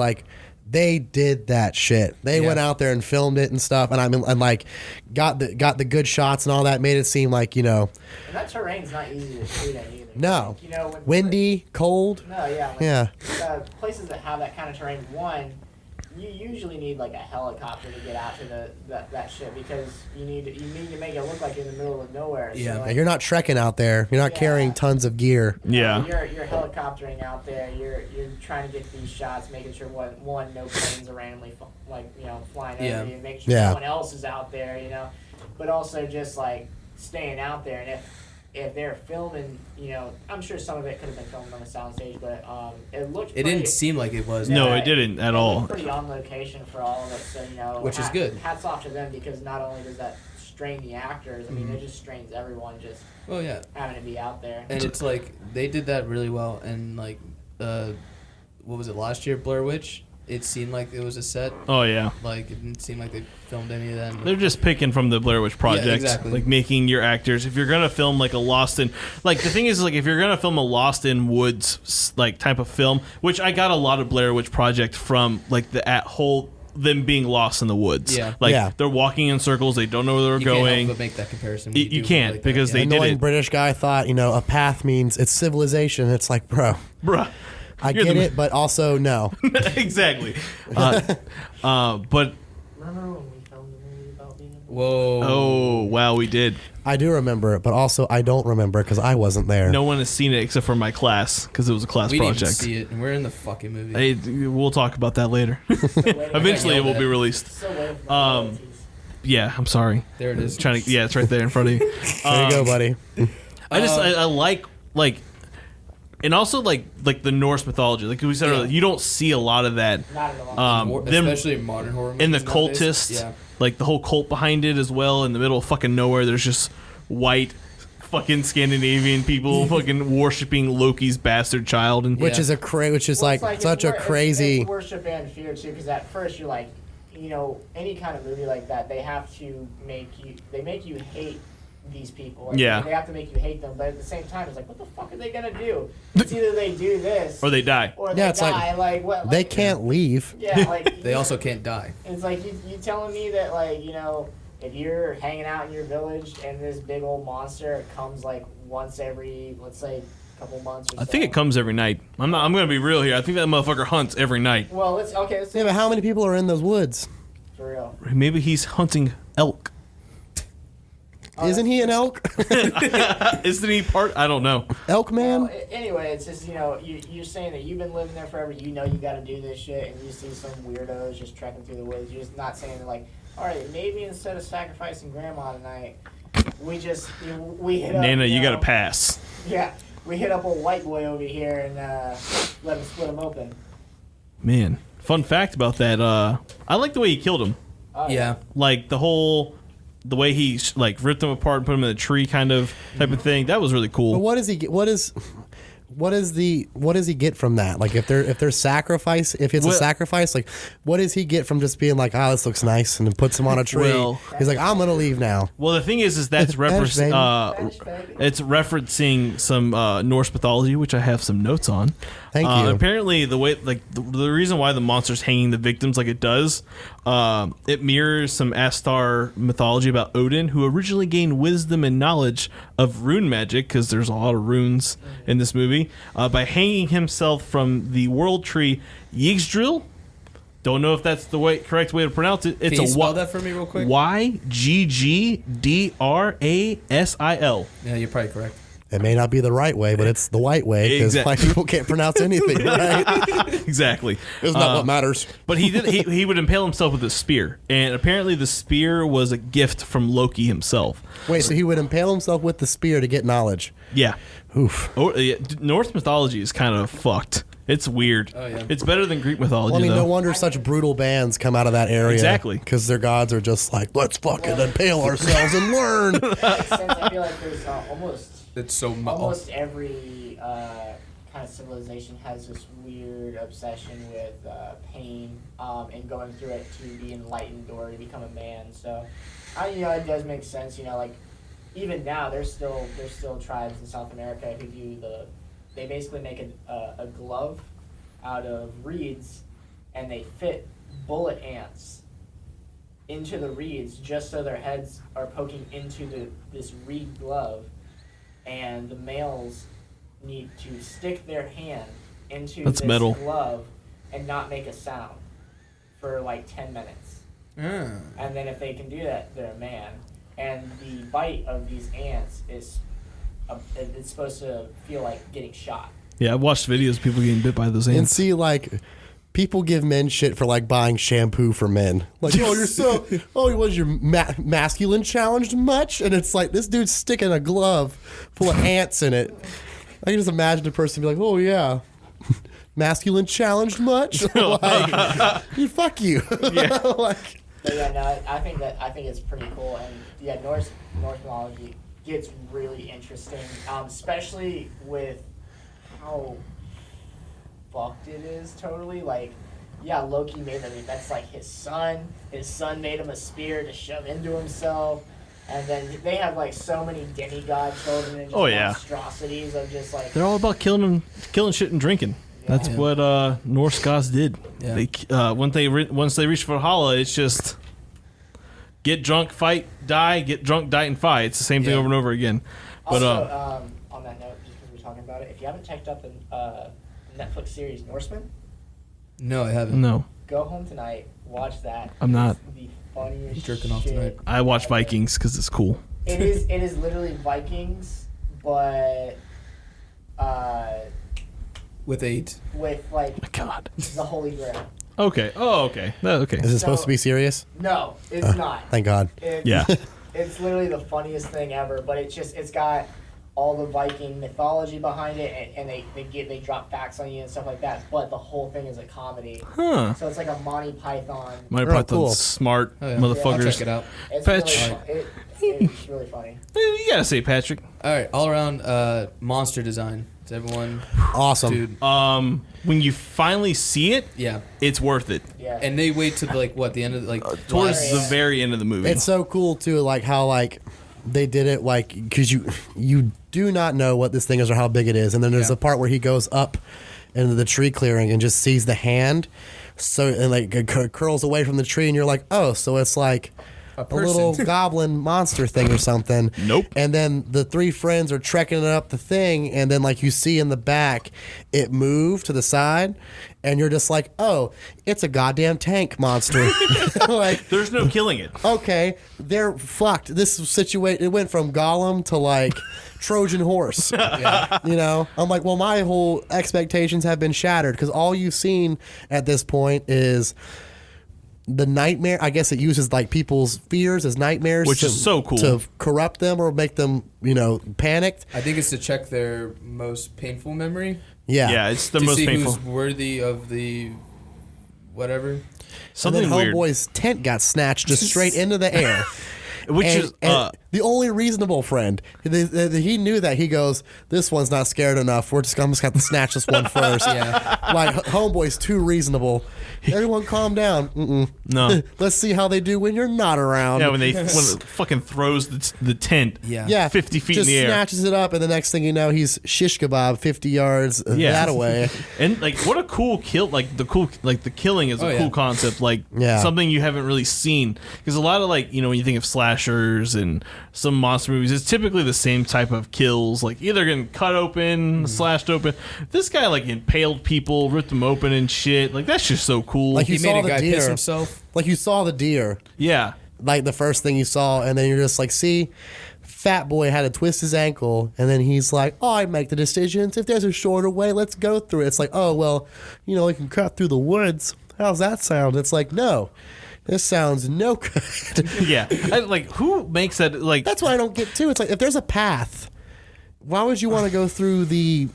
they did that shit. They went out there and filmed it and stuff, and got the good shots and all that. Made it seem like
And that terrain's not easy to shoot at either.
no,
When
windy, cold.
No, yeah.
Yeah.
Places that have that kind of terrain, you usually need like a helicopter to get out to that shit because you need to make it look like you're in the middle of nowhere.
Yeah.
So, like,
You're not trekking out there. You're not carrying tons of gear.
Yeah.
You're helicoptering out there. You're trying to get these shots, making sure one no planes are randomly flying over you, and make sure no one else is out there, but also just like staying out there. And if they're filming, I'm sure some of it could have been filmed on a soundstage, but it looked.
It didn't seem like it was.
No, it didn't at all.
Pretty on location for all of it, so
which is good.
Hats off to them because not only does that strain the actors, I mean it just strains everyone just.
Oh yeah.
Having to be out there.
And it's like they did that really well. And like, what was it last year? Blair Witch. It seemed like it was a set.
Oh yeah.
Like it didn't seem like they filmed any of that.
They're just picking from the Blair Witch Project,
exactly.
Like making your actors. If you're gonna film like a Lost in, like the thing is, like if you're gonna film a Lost in Woods like type of film, which I got a lot of Blair Witch Project from, like them being lost in the woods.
Yeah.
Like they're walking in circles, they don't know where they're going.
Can't help but make that comparison. when
You
do
can't
like
because
that.
they did
Annoying
it.
British guy thought, a path means it's civilization. It's like, bro,
Bruh.
I get it, but also no.
Exactly. But
Remember when we filmed the movie about being?
Whoa.
oh wow, we did.
I do remember it, but also I don't remember because I wasn't there.
No one has seen it except for my class because it was a class
We didn't even
project.
see it, and we're in the fucking movie.
Hey, we'll talk about that later. Eventually, it will be released.
So waiting for the
Um,
royalties.
Yeah, I'm sorry.
There it is.
Yeah, it's right there in front of you.
There you go, buddy.
I like and also like the Norse mythology. Like we said earlier, you don't see a lot of that.
Not at all.
Them
Especially in modern horror movies.
and the
nowadays.
cultists,
Yeah.
like the whole cult behind it as well. In the middle of fucking nowhere, there's just white, fucking Scandinavian people fucking worshiping Loki's bastard child, and
Which is
Well,
like
it's
such a
it's
crazy.
worship and fear too, because at first you're like, any kind of movie like that, they have to make you hate these people. Like,
Yeah.
They have to make you hate them, but at the same time, it's like, what the fuck are they gonna do? It's either they do this
or they die.
or they
Yeah, it's
die. Like what?
They
Like,
can't leave.
Yeah, like
They also can't die.
It's like you telling me that if you're hanging out in your village and this big old monster comes like once every, let's say, couple months or
I think it comes every night. I'm gonna be real here. I think that motherfucker hunts every night.
Well, let's
Yeah, but how many people are in those woods?
for real.
Maybe he's hunting elk.
Isn't he an elk?
Isn't he part? I don't know.
Elk man?
Well, anyway, it's just you're saying that you've been living there forever. You know you got to do this shit, and you see some weirdos just trekking through the woods. You're just not saying like, all right, maybe instead of sacrificing grandma tonight, we hit up,
Nana, you gotta pass.
Yeah, we hit up old white boy over here and let him split him open.
Man, fun fact about that. I like the way he killed him.
Oh,
Yeah.
Like the way he like ripped them apart and put them in a tree kind of type of thing. That was really
But
cool.
what does he get? What does he get from that? Like if it's a sacrifice, like what does he get from just being like, oh, this looks nice, and then puts him on a tree?
Well-
He's like, I'm gonna leave now.
Well, the thing is that's
Fetish, baby.
it's referencing some Norse mythology, which I have some notes on.
Thank you.
Apparently, the way the reason why the monster's hanging the victims like it does, it mirrors some Astar mythology about Odin, who originally gained wisdom and knowledge of rune magic, because there's a lot of runes in this movie, by hanging himself from the world tree Yggdrasil. Don't know if that's the correct way to pronounce it. It's
Can you spell
Y-
that for me real quick?
Yggdrasil.
Yeah, you're probably correct.
It may not be the right way, but it's the white way because
Exactly.
white people can't pronounce anything, right?
Exactly.
Isn't that what matters?
But he would impale himself with a spear, and apparently the spear was a gift from Loki himself.
Wait, so he would impale himself with the spear to get knowledge?
Yeah.
Oof.
Norse mythology is kind of fucked. It's weird.
Oh, yeah.
It's better than Greek mythology,
Well, I mean,
though.
no wonder such brutal bands come out of that area.
Exactly.
Because their gods are just like, let's fucking impale ourselves and learn.
Makes sense. I feel like there's
It's so
almost every kind of civilization has this weird obsession with pain and going through it to be enlightened or to become a man. So, it does make sense. Like even now, there's still tribes in South America who do they basically make a glove out of reeds, and they fit bullet ants into the reeds just so their heads are poking into this reed glove, and the males need to stick their hand into
That's
this
metal.
glove and not make a sound for like 10 minutes. And then if they can do that, they're a man. And the bite of these ants is it's supposed to feel like getting shot.
Yeah, I've watched videos of people getting bit by those
And
ants.
see, like, people give men shit for, like, buying shampoo for men. Like, was your masculine challenged much? And it's like, this dude's sticking a glove full of ants in it. I can just imagine a person be like, oh, yeah. Masculine challenged much? Like, fuck you.
Yeah.
Like,
But yeah, no, I think it's pretty cool, and yeah, Norse mythology gets really interesting, especially with how fucked it is. Totally, like, yeah, Loki made him. That's like his son. His son made him a spear to shove into himself, and then they have like so many demigod children and just monstrosities of just like.
They're all about killing shit and drinking. That's what Norse gods did.
Yeah.
They once they reach Valhalla, it's just get drunk, fight, die, get drunk, die, and fight. It's the same thing
Yeah.
over and over again. But
Also, on that note, just because we're talking about it, if you haven't checked out the Netflix series Norseman,
No, I haven't.
no,
go home tonight, watch that.
I'm not.
It's the funniest
I'm jerking off
shit
tonight.
I watch
ever.
Vikings because it's cool.
It is literally Vikings, but
With 8.
with like
My God.
the Holy Grail.
Okay. Oh, okay. Okay.
is it supposed to be serious?
No, it's not.
Thank God.
It's,
Yeah.
It's literally the funniest thing ever, but it's got all the Viking mythology behind it, and they drop facts on you and stuff like that. But the whole thing is a comedy,
Huh.
so it's like a Monty Python.
Monty
Oh,
Python's
cool.
smart
Oh, yeah.
motherfuckers.
I'll check it out.
It's
Patch.
it's really funny.
You gotta say, Patrick.
All right, all around monster design. Is everyone,
Awesome.
dude?
When you finally see it,
Yeah,
it's worth it.
Yeah.
and they wait to like what the end of
Towards
Yeah.
the very end of the movie.
It's so cool too, like how like they did it, like because you do not know what this thing is or how big it is, and then there's
Yeah.
a part where he goes up into the tree clearing and just sees the hand, so and like it curls away from the tree, and you're like, oh, so it's like a little goblin monster thing or something.
Nope.
And then the three friends are trekking it up the thing, and then like you see in the back, it moved to the side, and you're just like, oh, it's a goddamn tank monster. Like,
There's no killing it.
okay, they're fucked. This situation, it went from Gollum to like Trojan horse. You know, I'm like, well, my whole expectations have been shattered because all you've seen at this point is the nightmare, I guess it uses like people's fears as nightmares,
Which is so cool.
to corrupt them or make them, panicked.
I think it's to check their most painful memory.
Yeah,
Yeah, it's the
to
most
see
painful.
who's worthy of the whatever.
Something
and then
weird.
Homeboy's tent got snatched just straight into the air.
Which
and,
is
and the only reasonable friend. He knew that. He goes, this one's not scared enough. I'm just going to have to snatch this one first.
Yeah.
Like, Homeboy's too reasonable. Everyone calm down. Mm-mm.
No.
Let's see how they do when you're not around.
Yeah, when it fucking throws the tent.
Yeah.
50 feet
just
in the air.
snatches it up, and the next thing you know, he's shish kebab 50 yards that away.
And like, what a cool kill! Like the killing is a cool concept. Like something you haven't really seen, because a lot of when you think of slashers and some monster movies, it's typically the same type of kills. Like either getting cut open, slashed open. This guy impaled people, ripped them open and shit. Like that's just so cool.
Like
He
you
made
saw
a
the
guy
deer.
piss himself.
Like you saw the deer.
Yeah.
Like the first thing you saw, and then you're just like, see, Fat Boy had to twist his ankle, and then he's like, oh, I make the decisions. If there's a shorter way, let's go through it. It's like, oh, well, we can cut through the woods. How's that sound? It's like, no, this sounds no good.
Yeah. Who makes that? Like
That's what I don't get, too. It's like, if there's a path, why would you want to go through the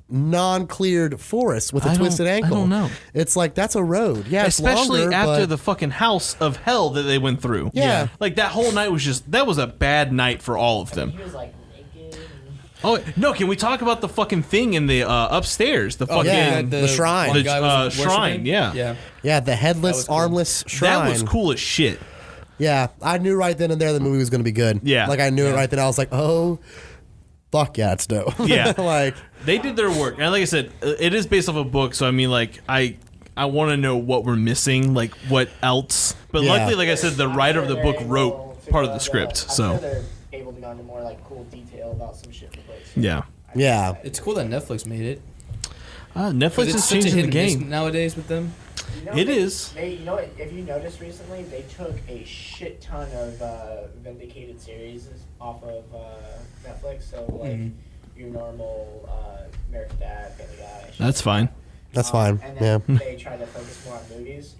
non-cleared forest with a twisted ankle?
I don't know.
It's like, that's a road. Yeah, it's
especially
longer,
after
but-
the fucking house of hell that they went through.
Yeah.
Like that whole night that was a bad night for all of them.
He was like naked.
Oh no! Can we talk about the fucking thing in the upstairs? The fucking
yeah, the shrine.
one
The,
guy was
shrine,
worshiping?
yeah.
Yeah.
Yeah, the headless,
That was cool.
armless shrine.
That was cool as shit.
Yeah, I knew right then and there the movie was going to be good.
Yeah.
Like, I knew it right then. I was like, oh, fuck yeah, it's dope.
Yeah.
Like,
They did their work, and like I said, it is based off a book. So I mean, I want to know what we're missing, like what else. But
Yeah.
luckily, like I said, the writer of the book
They're
wrote
able to
part of
go
the
into-
script.
I'm
So
sure they're able to go into more cool detail about some shit in the place.
yeah,
yeah.
It's cool that Netflix made it.
Netflix
It's
is
such a
changing
hit
the
and miss
game.
nowadays with them.
It is.
If you noticed recently, they took a shit ton of vindicated series off of Netflix. So your normal American Dad, Family Guy. shit
That's
like
fine.
That's fine.
And
Yeah.
then they try to focus more on movies.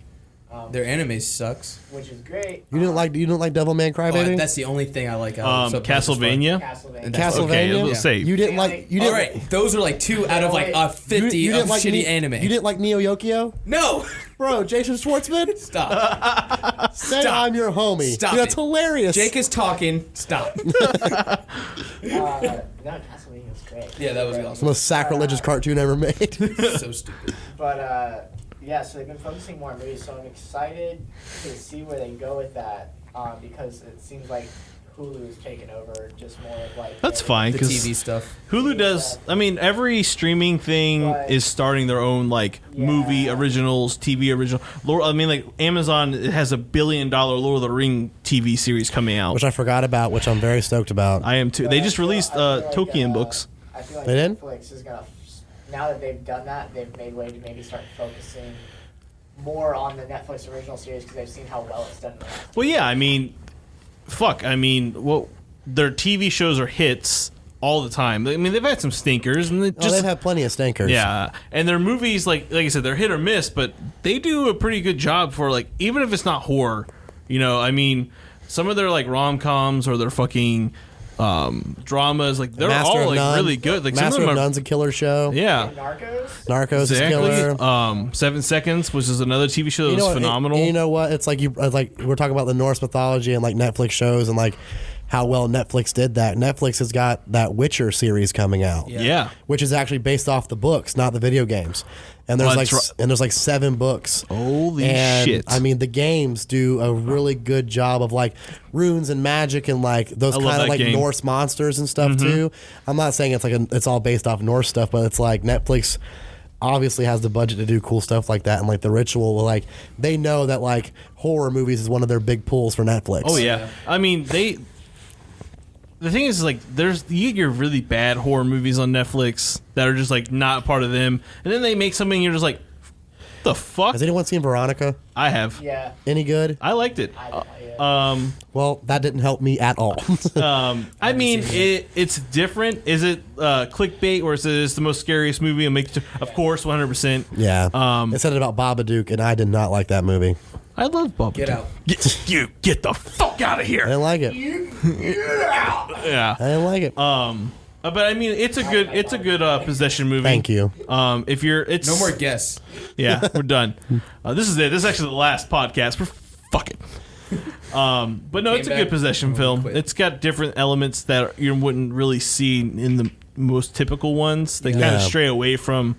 Their anime sucks.
Which is great.
You didn't like Devilman Crybaby?
That's the only thing I like. out of
Castlevania.
Castlevania.
And
Castlevania?
Okay,
Yeah.
let's say
You didn't like. You
All
didn't.
right, those are like 2 out of like 50
You
of
didn't like
shitty anime.
You didn't like Neo Yokio,
No,
bro? Jason Schwartzman.
stop.
Say
Stop.
I'm your homie.
Stop
Dude, that's
it.
hilarious.
Jake is talking. Stop.
No, Castlevania was great.
Yeah, that was
the
awesome.
most sacrilegious cartoon ever made.
So stupid.
But yeah, so they've been focusing more on movies, so I'm excited to see where they go with that because it seems like Hulu is taking over just more of like
That's
their-
fine
The
because
TV stuff.
Hulu does. I mean, every streaming thing
But-
is starting their own movie
Yeah.
originals, TV original. I mean, Amazon has $1 billion Lord of the Ring TV series coming out.
Which I forgot about, which I'm very stoked about.
I am too.
But
They
I
just
feel-
released
I feel like,
Tolkien books.
I feel like
They did?
Netflix is gonna now that they've done that, they've made way to maybe start focusing more on the Netflix original series because they've seen how well it's done. In the last
Well, yeah. I mean, fuck. I mean, their TV shows are hits all the time. I mean, they've had some stinkers, and
They've had plenty of stinkers.
yeah. And their movies, like I said, they're hit or miss, but they do a pretty good job for even if it's not horror. I mean, some of their rom-coms or their fucking dramas, they're
Master
all
of None.
really good. Like
Master
some of
of
them are,
None's a killer show.
yeah.
And Narcos.
Narcos is killer.
7 Seconds, which is another TV show that
You know
was
what,
phenomenal.
You know what? It's like we're talking about the Norse mythology and Netflix shows and how well Netflix did that. Netflix has got that Witcher series coming out,
yeah.
which is actually based off the books, not the video games. And there's
Well,
there's 7 books.
Holy
and,
shit.
I mean, the games do a really good job of runes and magic and those
I love
kind
that
of
game.
Norse monsters and stuff too. I'm not saying it's it's all based off Norse stuff, but it's Netflix obviously has the budget to do cool stuff like that, and the Ritual, they know that horror movies is one of their big pulls for Netflix.
Oh yeah. I mean, the thing is, you get your really bad horror movies on Netflix that are just not part of them, and then they make something and you're just the fuck?
Has anyone seen Veronica?
I have.
Yeah.
Any good?
I liked it.
Well, that didn't help me at all.
I mean, it's different. Is it clickbait or is it the most scariest movie? Of course, 100%.
Yeah. It said it about Babadook, and I did not like that movie.
I love Babadook.
Get out.
Get the fuck out of
I
here.
didn't like it.
Yeah.
I didn't like it.
But I mean, it's a good possession movie.
Thank you.
If you're, it's
No more guess.
Yeah, we're done. This is it. This is actually the last podcast. We're fucking. But no, it's a good possession film. It's got different elements that you wouldn't really see in the most typical ones. They kind of stray away from,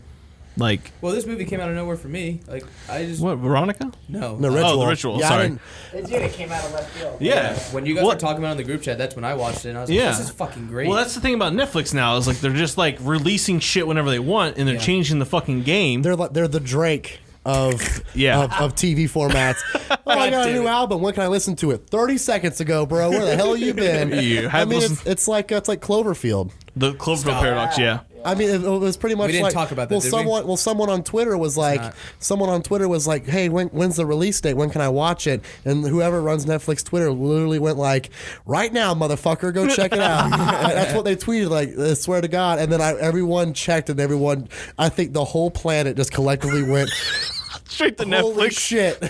like.
Well, this movie came out of nowhere for me. Like, I just.
What, Veronica?
No.
The Ritual.
Oh, The Ritual.
Yeah,
Sorry.
It came out of left field.
Yeah.
When you guys were talking about it in the group chat, that's when I watched it, and I was like, this is fucking great.
Well, that's the thing about Netflix now is like they're just like releasing shit whenever they want, and they're changing the fucking game.
They're the Drake of TV formats. Oh, I got a new album. When can I listen to it? 30 seconds ago, bro. Where the hell you been? I mean, it's like Cloverfield.
The Cloverfield paradox, yeah.
I mean, it was pretty much.
We didn't talk about that.
Someone on Twitter was like, "Hey, when's the release date? When can I watch it?" And whoever runs Netflix Twitter literally went like, "Right now, motherfucker, go check it out." That's what they tweeted. Like, I swear to God. And then everyone checked, and I think the whole planet just collectively went
straight to
holy
Netflix.
Shit,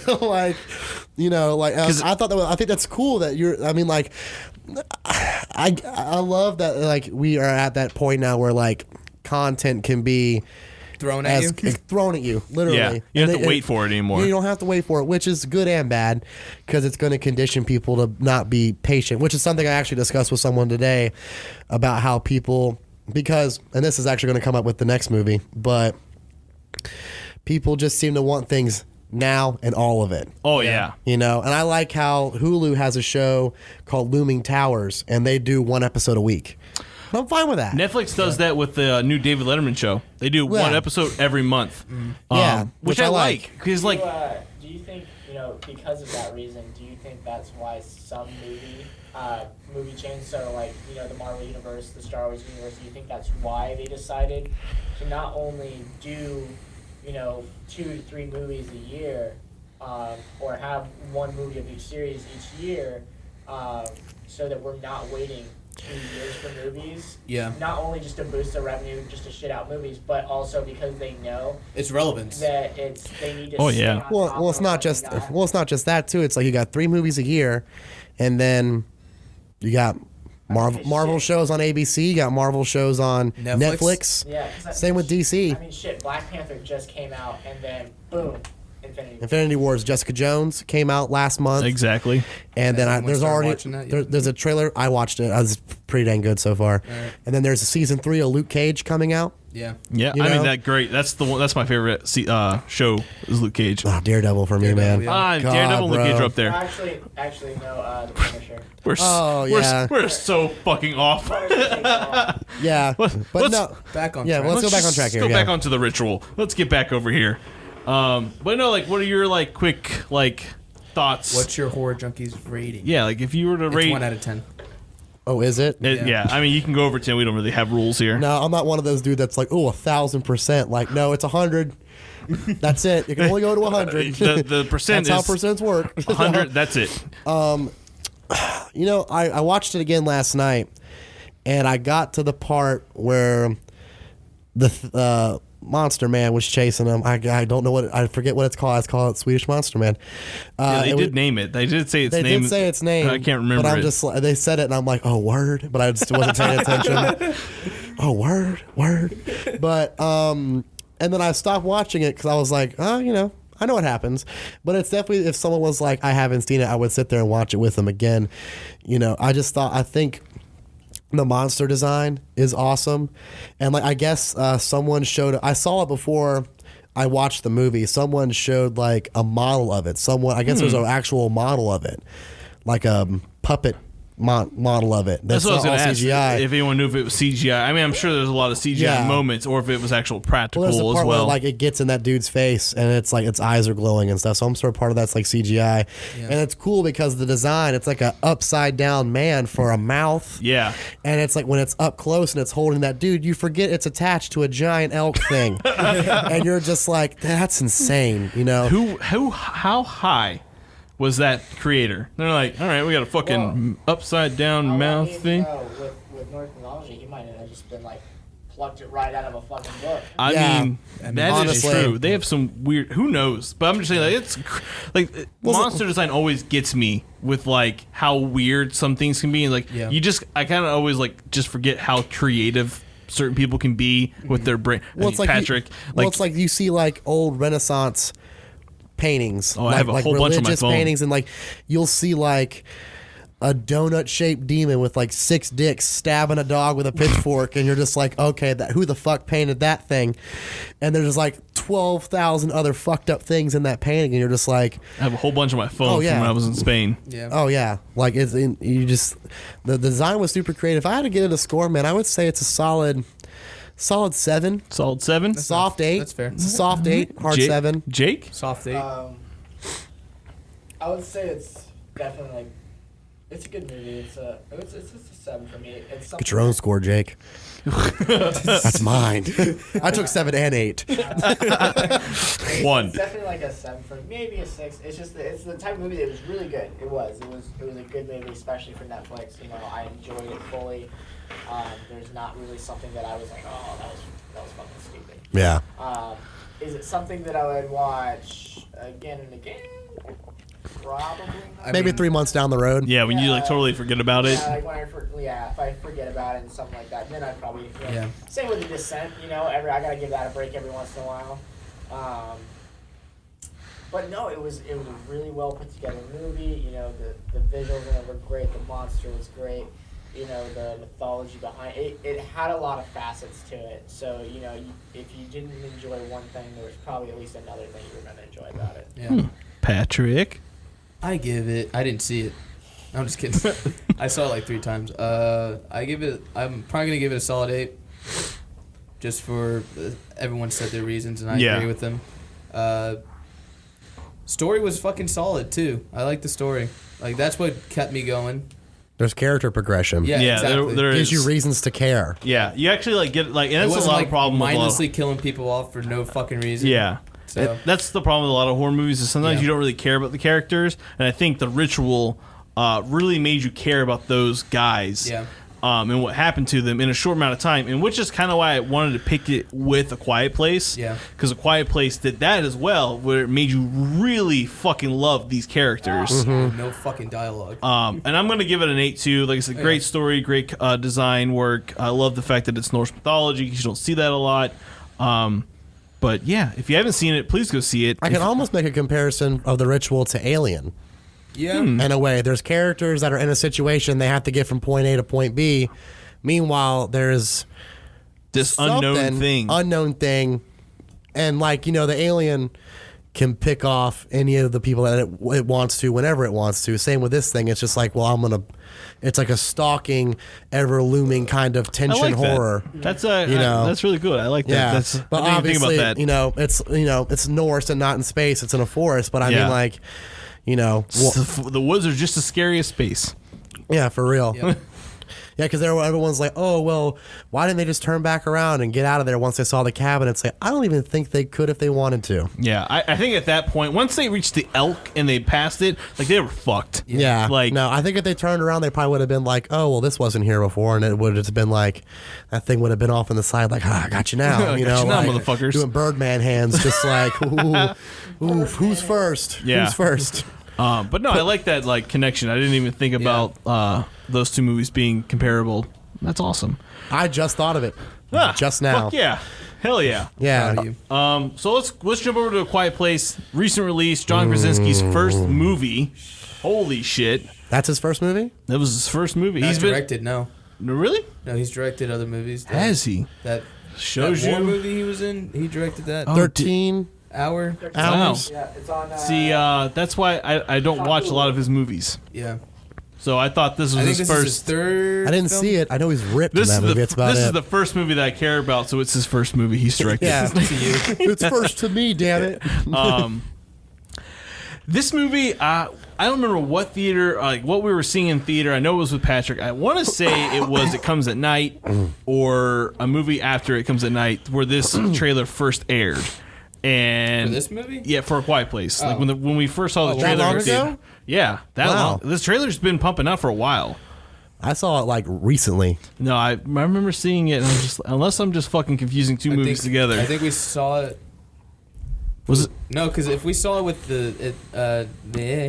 I think that's cool that you're. I mean, like. I love that like we are at that point now where like content can be
thrown at
you literally.
Yeah, you don't have to wait for it anymore.
You don't have to wait for it, which is good and bad because it's going to condition people to not be patient, which is something I actually discussed with someone today about how people and this is actually going to come up with the next movie, but people just seem to want things now and all of it.
Oh yeah.
And I like how Hulu has a show called Looming Towers and they do one episode a week. And I'm fine with that.
Netflix does that with the new David Letterman show. They do one episode every month. Which I like because like
do you think, because of that reason, do you think that's why some movie chains, so like, the Marvel universe, the Star Wars universe, do you think that's why they decided to not only do 2 to 3 movies a year, or have one movie of each series each year, so that we're not waiting 2 years for movies?
Yeah.
Not only just to boost their revenue, just to shit out movies, but also because they know
it's relevance
that they need to.
Well, it's not just that too. It's like you got 3 movies a year, and then you got Marvel shows on ABC. You got Marvel shows on Netflix.
Yeah.
Same with DC.
I mean, shit. Black Panther just came out, and then boom,
Infinity Wars. Jessica Jones came out last month.
Exactly.
And then there's a trailer. I watched it. I was pretty dang good so far. Right. And then there's a season 3 of Luke Cage coming out.
Yeah. Yeah. I mean, that's great. That's the one. That's my favorite show is Luke Cage.
Oh, Daredevil for me, man.
God, Daredevil and Luke Cage are up there.
Actually, no. The Punisher.
We're so fucking off.
Yeah. But no.
Back on.
Yeah.
Track.
Well, let's go back on track here.
Let's go back onto the Ritual. Let's get back over here. But no, like, what are your like quick like thoughts?
What's your Horror Junkies rating?
Yeah, like if you were to rate
1 out of 10.
Oh, is it?
Yeah. I mean, you can go over 10. We don't really have rules here.
No, I'm not one of those dudes that's like, 1,000%. Like, no, it's 100. That's it. You can only go to 100.
The percent
that's
is
how percents work.
100. That's it.
I watched it again last night, and I got to the part where the Monster Man was chasing him. I don't know I forget what it's called. It's called Swedish Monster Man.
They did name it. They did say its name.
They did say its name.
I can't remember.
But I'm just they said it, and I'm like, oh, word. But I just wasn't paying attention. Oh, word. But and then I stopped watching it because I was like, I know what happens. But it's definitely, if someone was like, I haven't seen it, I would sit there and watch it with them again. I think the monster design is awesome. And like, I guess someone showed, I saw it before I watched the movie. Someone showed like a model of it. I guess there's an actual model of it, like a puppet model of it.
That's what I was going to ask.
CGI.
If anyone knew if it was CGI. I mean, I'm sure there's a lot of CGI moments, or if it was actual practical
there's a part
as well.
Where, like, it gets in that dude's face, and it's like its eyes are glowing and stuff. So I'm sure part of that's like CGI, and it's cool because the design. It's like a upside down man for a mouth.
Yeah,
and it's like when it's up close and it's holding that dude, you forget it's attached to a giant elk thing, and you're just like, that's insane.
How high was that creator? They're like, all right, we got a fucking upside down mouth thing.
With North mythology, he might have just been like plucked it right out of a fucking book.
I mean, that is
honestly,
true. They have some weird. Who knows? But I'm just saying, like, it's like monster design always gets me with like how weird some things can be, and like I kind of always like just forget how creative certain people can be with their brain.
Well, it's like
Patrick.
it's like you see like old Renaissance paintings.
Oh, I have a whole bunch on my phone.
Paintings, and like you'll see like a donut-shaped demon with like 6 dicks stabbing a dog with a pitchfork, and you're just like, okay, who the fuck painted that thing? And there's like 12,000 other fucked up things in that painting, and you're just like,
I have a whole bunch on my phone from when I was in Spain.
Yeah.
oh yeah, like the design was super creative. If I had to give it a score, man, I would say it's a solid 7.
Solid 7.
Soft 8.
That's fair.
It's a soft 8. Hard 7.
Jake.
Soft 8.
I would say it's definitely like it's a good movie. It's a 7 for me. It's
Get your own score, Jake. That's mine. I took 7 and 8.
1.
It's definitely like a 7 for me, maybe a 6. It's just it's the type of movie that was really good. It was a good movie, especially for Netflix. You know, I enjoyed it fully. There's not really something that I was like, oh, that was fucking stupid.
Yeah.
Is it something that I would watch again and again? Probably not.
Maybe 3 months down the road.
Yeah, when you like totally forget about it.
Yeah, like when if I forget about it and something like that, then I'd probably Same with The Descent, you know. I gotta give that a break every once in a while. But no, it was a really well put together movie. You know, the visuals in it were great. The monster was great. You know, the mythology behind it. It had a lot of facets to it. So, you know, if you didn't enjoy one thing, there was probably at least another thing you were going to enjoy about it.
Yeah.
Patrick.
I didn't see it. I'm just kidding. I saw it like 3 times. I'm probably going to give it a solid 8. Just for everyone said their reasons, and I agree with them. Story was fucking solid, too. I like the story. Like, that's what kept me going.
There's character progression.
Yeah, exactly.
there
gives
is.
you reasons to care.
Yeah, you actually like get like, and
It
that's a
wasn't
lot
like
of problem with
mindlessly killing people off for no fucking reason.
Yeah.
So.
That's the problem with a lot of horror movies is sometimes you don't really care about the characters, and I think The Ritual really made you care about those guys and what happened to them in a short amount of time, and which is kind of why I wanted to pick it with A Quiet Place.
Yeah.
Because A Quiet Place did that as well, where it made you really fucking love these characters.
No fucking dialogue.
And I'm going to give it an 8 too. Like I said, great story, great design work. I love the fact that it's Norse mythology because you don't see that a lot. But yeah, if you haven't seen it, please go see it.
I can almost make a comparison of The Ritual to Alien.
Yeah.
In a way, there's characters that are in a situation they have to get from point A to point B. Meanwhile, there's
this unknown
thing, and like, you know, the alien can pick off any of the people that it wants to whenever it wants to. Same with this thing. It's just like, well, it's like a stalking, ever looming kind of tension horror.
That's that's really good. I like that.
Yeah,
That's,
but
I didn't even
obviously,
think about that.
it's Norse and not in space. It's in a forest. But I mean, like, you know,
the woods are just as scary as space.
Yeah, for real.
Yep.
Yeah, because everyone's like, oh, well, why didn't they just turn back around and get out of there once they saw the cabin? It's like, I don't even think they could if they wanted to.
Yeah, I think at that point, once they reached the elk and they passed it, like, they were fucked.
Yeah.
Like,
no, I think if they turned around, they probably would have been like, oh, well, this wasn't here before. And it would have just been like, that thing would have been off on the side, like, I got you now. You know,
now,
like,
motherfuckers.
Doing Birdman hands, just like, ooh, who's first?
Yeah.
Who's first?
But no, I like that, like, connection. I didn't even think about those two movies being comparable. That's awesome.
I just thought of it just now.
Fuck yeah. Hell yeah.
Yeah.
Proud of you.
So let's jump over to A Quiet Place. Recent release, John Krasinski's first movie. Holy shit.
That's his first movie?
That was his first movie.
Not
He's
directed, no.
Really?
No, he's directed other movies.
Has he?
That
Shows
war
you.
movie he was in, he directed that.
13
Hour.
hours.
Yeah, it's on.
See, that's why I don't watch a lot of his movies.
Yeah.
So I thought this was
I think
his
this
first.
is his third
I didn't
film?
see it. I know he's ripped in that movie. That's about
this
it.
is the first movie that I care about, so it's his first movie he's directed.
Yeah. It's first to me, damn it.
This movie, I don't remember what theater, like what we were seeing in theater. I know it was with Patrick. I want to say it was It Comes at Night or a movie after It Comes at Night where this trailer first aired. And
For this movie?
Yeah, for A Quiet Place. Like when we first saw the
that
trailer.
long
in theater.
ago?
Yeah, that
Wow.
long. This trailer's been pumping out for a while.
I saw it like recently.
No, I remember seeing it, and I'm just unless I'm just fucking confusing two movies together.
I think we saw it.
Was it?
No, because if we saw it with the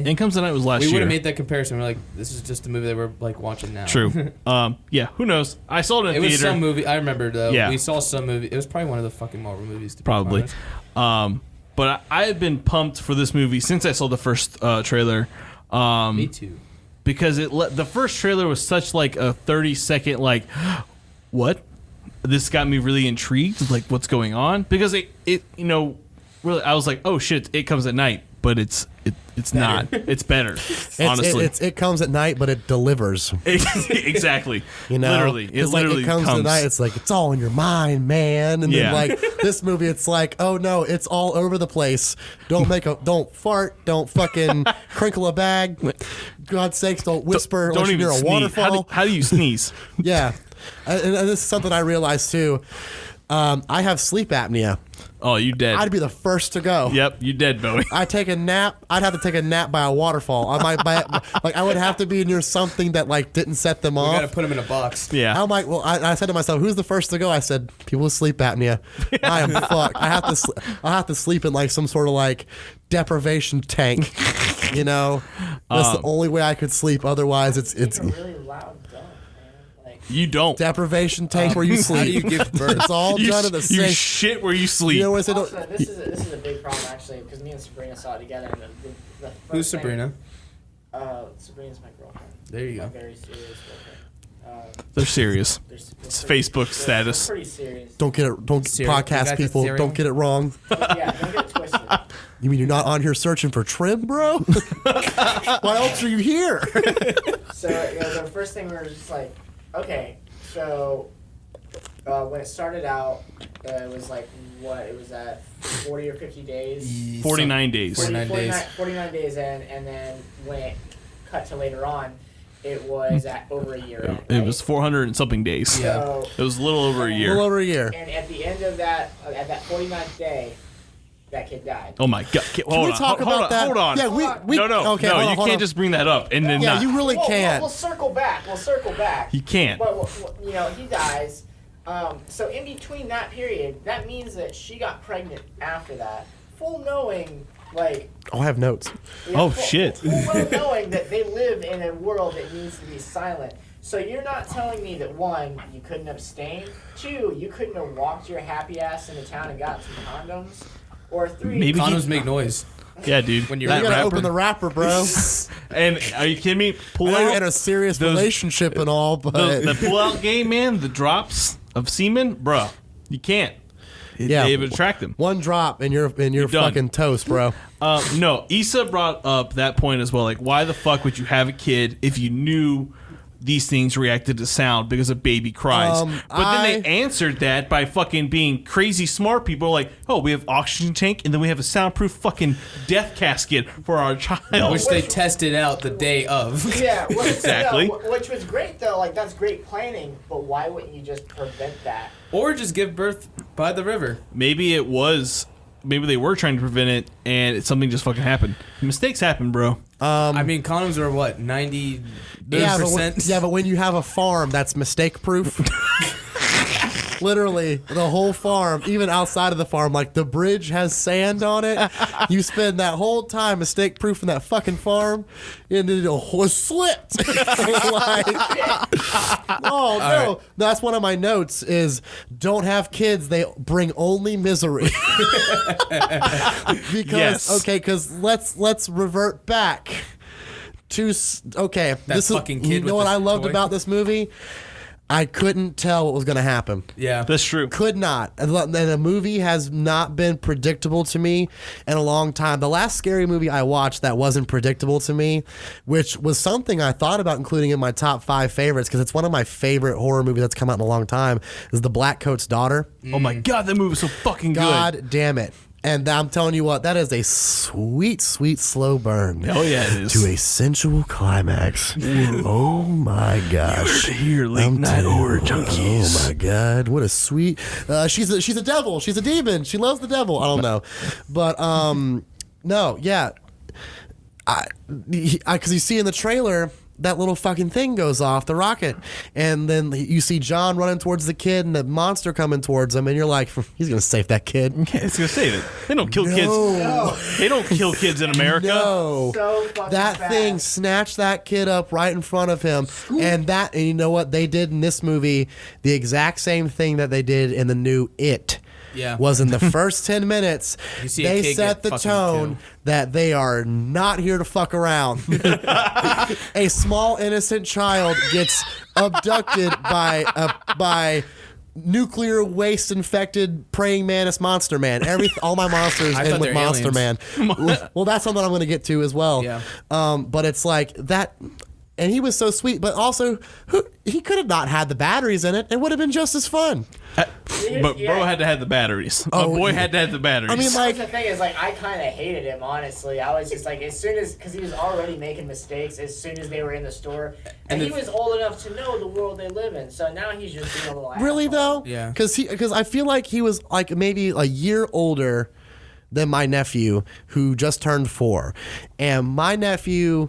In Comes the Night was last
we
year.
would have made that comparison. We're like, this is just a movie that we're like watching now.
True. Yeah. Who knows? I saw it in
It
theater.
was some movie. I remember though.
Yeah.
We saw some movie. It was probably one of the fucking Marvel movies. To be
Probably.
honest.
But I had been pumped for this movie since I saw the first trailer.
Me too.
Because the first trailer was such like a 30-second like, what? This got me really intrigued. Like, what's going on? Because it really, I was like, oh shit, It Comes at Night, but it's not. It's better. Honestly,
It comes at night, but it delivers.
Exactly.
You know,
literally, it literally
it comes at night. It's like it's all in your mind, man. And
Yeah.
then like this movie, it's like, oh no, it's all over the place. Don't fart. Don't fucking crinkle a bag. God's sakes, don't whisper
Don't
unless
even
you're near a
sneeze.
waterfall.
How do you sneeze?
Yeah, and this is something I realized too. I have sleep apnea.
Oh, you dead.
I'd be the first to go.
Yep, you dead, Bowie.
I take a nap. I'd have to take a nap by a waterfall. I would have to be near something that like didn't set them
We
off.
gotta put him in a box.
Yeah.
I'm like, well, I said to myself, who's the first to go? I said, people with sleep apnea. I am fucked. I have to sleep in like some sort of like deprivation tank. You know, that's the only way I could sleep. Otherwise, it's
It's a really loud dump, man. Like,
You don't.
deprivation tank where you sleep.
How do you give birth?
It's all
You,
done in the
you
same.
shit where you sleep.
You know what's it?
also, this is a big problem actually because me and Sabrina saw it together. And the first
Who's
thing-
Sabrina?
Sabrina's my girlfriend.
There you
My
go.
very serious girlfriend.
They're serious.
It's
Facebook status.
Pretty serious.
Don't get it. Don't
Cereal. You guys
podcast
have
people.
cereal?
Don't get it wrong.
Yeah, don't get it twisted.
You mean you're not on here searching for trim, bro? Why else are you here?
So the first thing we were just like, okay, so when it started out, it was like what? It was at 40 or 50 days.
49 days.
49 days.
49 days in, and then when it cut to later on, it was at over a year in.
It
right?
was 400 and something days.
Yeah.
So,
It was a little over a
A little
year.
over a year.
and at the end of that, at that 49th day, that kid died.
Oh my god.
Can
Hold
we
on.
talk
hold
about
on.
that?
Hold on.
Yeah, we
no,
okay, hold on,
you
hold
can't
on.
just bring that up and then
Yeah,
not.
you really can't.
We'll circle back. We'll circle back.
You can't.
But he dies. So in between that period, that means that she got pregnant after that, full knowing like.
Oh, I have notes.
Oh, shit.
Full well knowing that they live in a world that needs to be silent. So you're not telling me that one, you couldn't abstain, two, you couldn't have walked your happy ass into town and got some condoms, or three.
Maybe he-
Condoms make noise.
Yeah, dude.
When you're
that
You gotta
rapper.
open the wrapper, bro.
And are you kidding me? Pull
I know you're
out
in a serious
those-
relationship and all, but
the pull out game, man. The drops of semen, bruh. You can't.
Yeah.
They would attract them.
one drop and you're
done.
fucking toast, bro.
No, Issa brought up that point as well. Like, why the fuck would you have a kid if you knew these things reacted to sound because a baby cries? But then they answered that by fucking being crazy smart people. Like, oh, we have oxygen tank and then we have a soundproof fucking death casket for our child.
Which they tested out the day of.
Yeah,
Exactly.
Which was great though. Like that's great planning, but why wouldn't you just prevent that?
Or just give birth by the river.
Maybe it was. Maybe they were trying to prevent it, and something just fucking happened. Mistakes happen, bro.
I mean, condoms are what, 90%?
But when you have a farm, that's mistake proof. Literally, the whole farm, even outside of the farm, like the bridge has sand on it. You spend that whole time mistake proofing that fucking farm, and then it slipped. Like, oh no, that's one of my notes. Is don't have kids; they bring only misery. Because let's revert back to this
fucking kid
You know
with
what
the
I loved
toy.
about this movie? I couldn't tell what was going to happen.
Yeah.
That's true.
Could not. And the movie has not been predictable to me in a long time. The last scary movie I watched that wasn't predictable to me, which was something I thought about including in my top 5 favorites because it's one of my favorite horror movies that's come out in a long time, is The Black Coat's Daughter.
Oh my god, that movie was so fucking good.
God damn it. And I'm telling you what, that is a sweet, sweet slow burn.
Hell yeah, it is.
To a sensual climax. Oh my gosh.
Here, late night horror junkies.
Oh my god, what a sweet. She's a devil. She's a demon. She loves the devil. I don't know, but no, yeah. Because you see in the trailer, that little fucking thing goes off, the rocket, and then you see John running towards the kid and the monster coming towards him, and you're like, he's gonna save that kid.
Yeah, it's gonna save it. They don't kill kids.
No.
They don't kill kids in America.
No,
So fucking
that
fast.
thing snatched that kid up right in front of him, and you know what they did in this movie? The exact same thing that they did in the new It.
Yeah.
Was in the first 10 minutes,
You see a
they
kid
set
get
the
fucking
tone
killed.
that they are not here to fuck around. A small innocent child gets abducted by nuclear waste infected praying mantis monster man. All my monsters
I
end
thought
with
they were
monster man. Well, that's something I'm going to get to as well.
Yeah.
But it's like that. And he was so sweet, but also he could have not had the batteries in it. It would have been just as fun.
But bro had to have the batteries. My boy had to have the batteries.
I mean, like,
the thing is, like, I kind of hated him, honestly. I was just like, as soon as, because he was already making mistakes as soon as they were in the store, and he was old enough to know the world they live in. So now he's just being a little
really
asshole.
though,
Yeah.
because I feel like he was like maybe a year older than my nephew who just turned 4, and my nephew,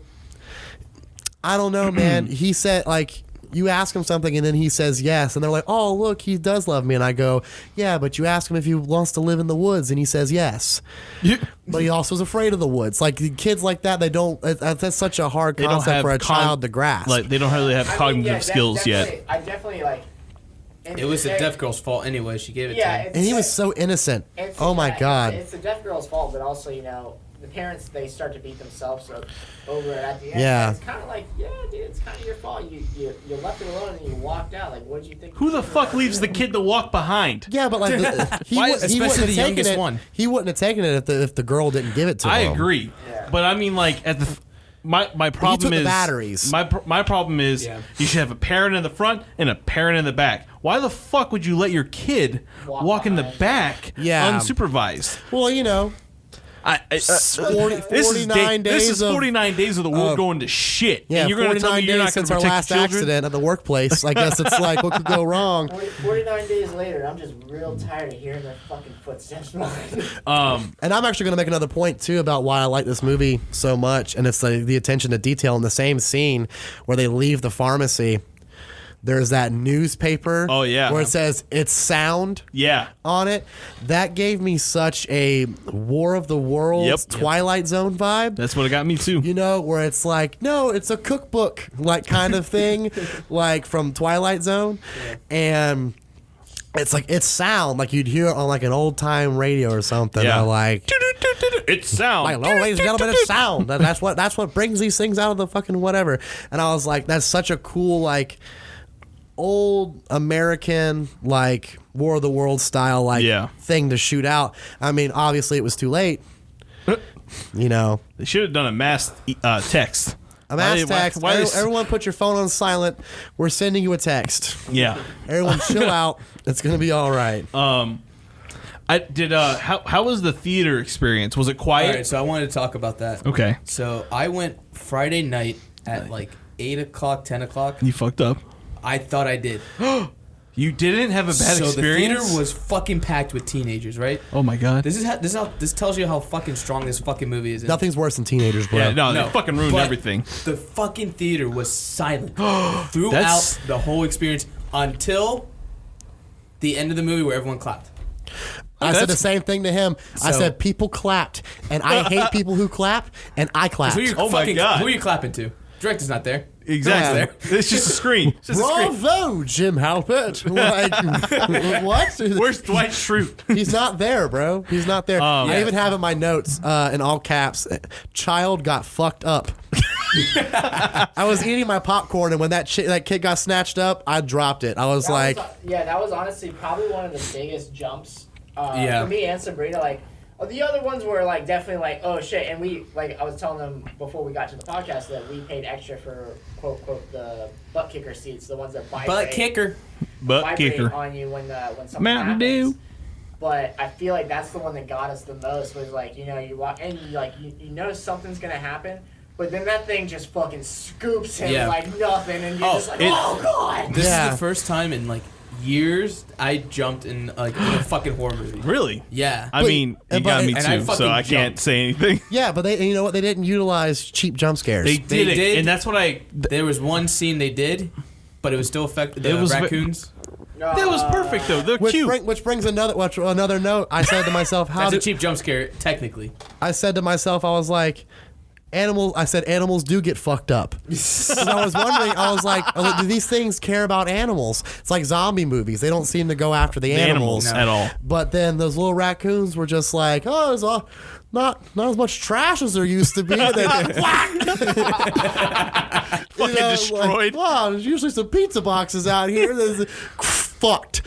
I don't know, man. He said, like, you ask him something and then he says yes, and they're like, oh, look, he does love me, and I go, yeah, but you ask him if he wants to live in the woods, and he says yes. But he also is afraid of the woods. Like, kids like that, they don't. That's such a hard
don't
concept
have
for a child to grasp.
Like they don't really have cognitive skills yet.
I definitely like.
It was the deaf girl's fault anyway. She gave it to him.
And he was so innocent. Oh my God.
It's the deaf girl's fault, but also, you know, the parents, they start to beat themselves over it at the end.
Yeah.
It's kind of like, yeah, dude, it's kind of your fault. You left it alone and you walked out. Like, what did you think?
Who the fuck leaves the kid to walk behind?
Yeah, but like he wouldn't
especially
have
the
taken
youngest
it.
one.
He wouldn't have taken it if the girl didn't give it to
I
him.
agree,
Yeah.
but I mean, like at the my problem
took the
is
batteries.
My problem is
Yeah.
you should have a parent in the front and a parent in the back. Why the fuck would you let your kid walk in the
behind.
back
Yeah.
unsupervised?
Well, you know, 49
This is
days of
49 days of the world going to shit.
yeah,
and you're going to tell
49
me you're
days
not going
since
to
our
protect
last
children?
accident at the workplace. I guess it's like what could go wrong.
49 days later, I'm just real tired of hearing their fucking footsteps behind me.
And I'm actually going to make another point too about why I like this movie so much, and it's the attention to detail in the same scene where they leave the pharmacy. There's that newspaper.
Oh, yeah.
Where it says it's sound.
Yeah.
On it. That gave me such a War of the Worlds,
Yep.
Twilight Zone vibe.
That's what it got me too.
You know, where it's like, no, it's a cookbook, like kind of thing, like from Twilight Zone. And it's like, it's sound, like you'd hear it on like an old time radio or something.
Yeah.
Or like,
It's sound.
like, oh, ladies and gentlemen, it's sound. That's what brings these things out of the fucking whatever. And I was like, that's such a cool, like, old American, like War of the Worlds style, like thing to shoot out. I mean, obviously it was too late. You know,
They should have done a mass text.
a mass text. Everyone put your phone on silent. We're sending you a text.
Yeah.
Everyone chill out. It's gonna be all right.
I did. How was the theater experience? Was it quiet?
All right, so I wanted to talk about that.
Okay.
So I went Friday night at like 8 o'clock, 10 o'clock.
You fucked up.
I thought I did.
You didn't have a bad
So the
experience.
theater was fucking packed with teenagers, right?
Oh my god.
This tells you how fucking strong this fucking movie is.
Nothing's worse than teenagers, bro.
Yeah. No,
No,
they fucking ruined
but
everything.
The fucking theater was silent throughout
That's-
the whole experience until the end of the movie where everyone clapped.
I said the
That's-
same thing to him. I
So-
said people clapped, and I hate people who clap, and I clapped.
Oh my God.
Who are you clapping to? Director's not there.
Exactly. It's just a screen. It's just a screen.
Bravo, Jim Halpert. Like, what?
Where's Dwight Schrute?
He's not there, bro. He's not there. I even have in my notes, in all caps, child got fucked up. I was eating my popcorn, and when that kid got snatched up, I dropped it. I was like,
that was honestly probably one of the biggest jumps
Yeah.
for me and Sabrina. Like, the other ones were like definitely like, oh shit, and we like I was telling them before we got to the podcast that we paid extra for quote quote the butt kicker seats, the ones that vibrate,
Butt kicker.
Butt
vibrate
kicker.
on you when something
Mountain
happens.
Dew.
But I feel like that's the one that got us the most. Was like, you know, you walk and you know something's gonna happen. But then that thing just fucking scoops him like nothing, and you're just like, oh god!
This
Yeah.
is the first time in like years, I jumped in a fucking horror movie.
Really?
Yeah.
I mean, you got me
and I
too,
fucking
so I can't
jumped.
say anything.
Yeah, but you know what? They didn't utilize cheap jump scares.
They did it,
did.
and that's what
There was one scene they did, but it was still effective. The
It was
raccoons.
That was perfect though. They're cute.
Which brings another note. I said to myself,
That's a cheap jump scare, technically.
I said to myself, I was like, animals do get fucked up. So I was wondering, I was like, do these things care about animals? It's like zombie movies. They don't seem to go after the animals
at all.
But then those little raccoons were just like, oh, there's not as much trash as there used to be. And then,
Fucking destroyed.
Like, wow, there's usually some pizza boxes out here. There's fucked.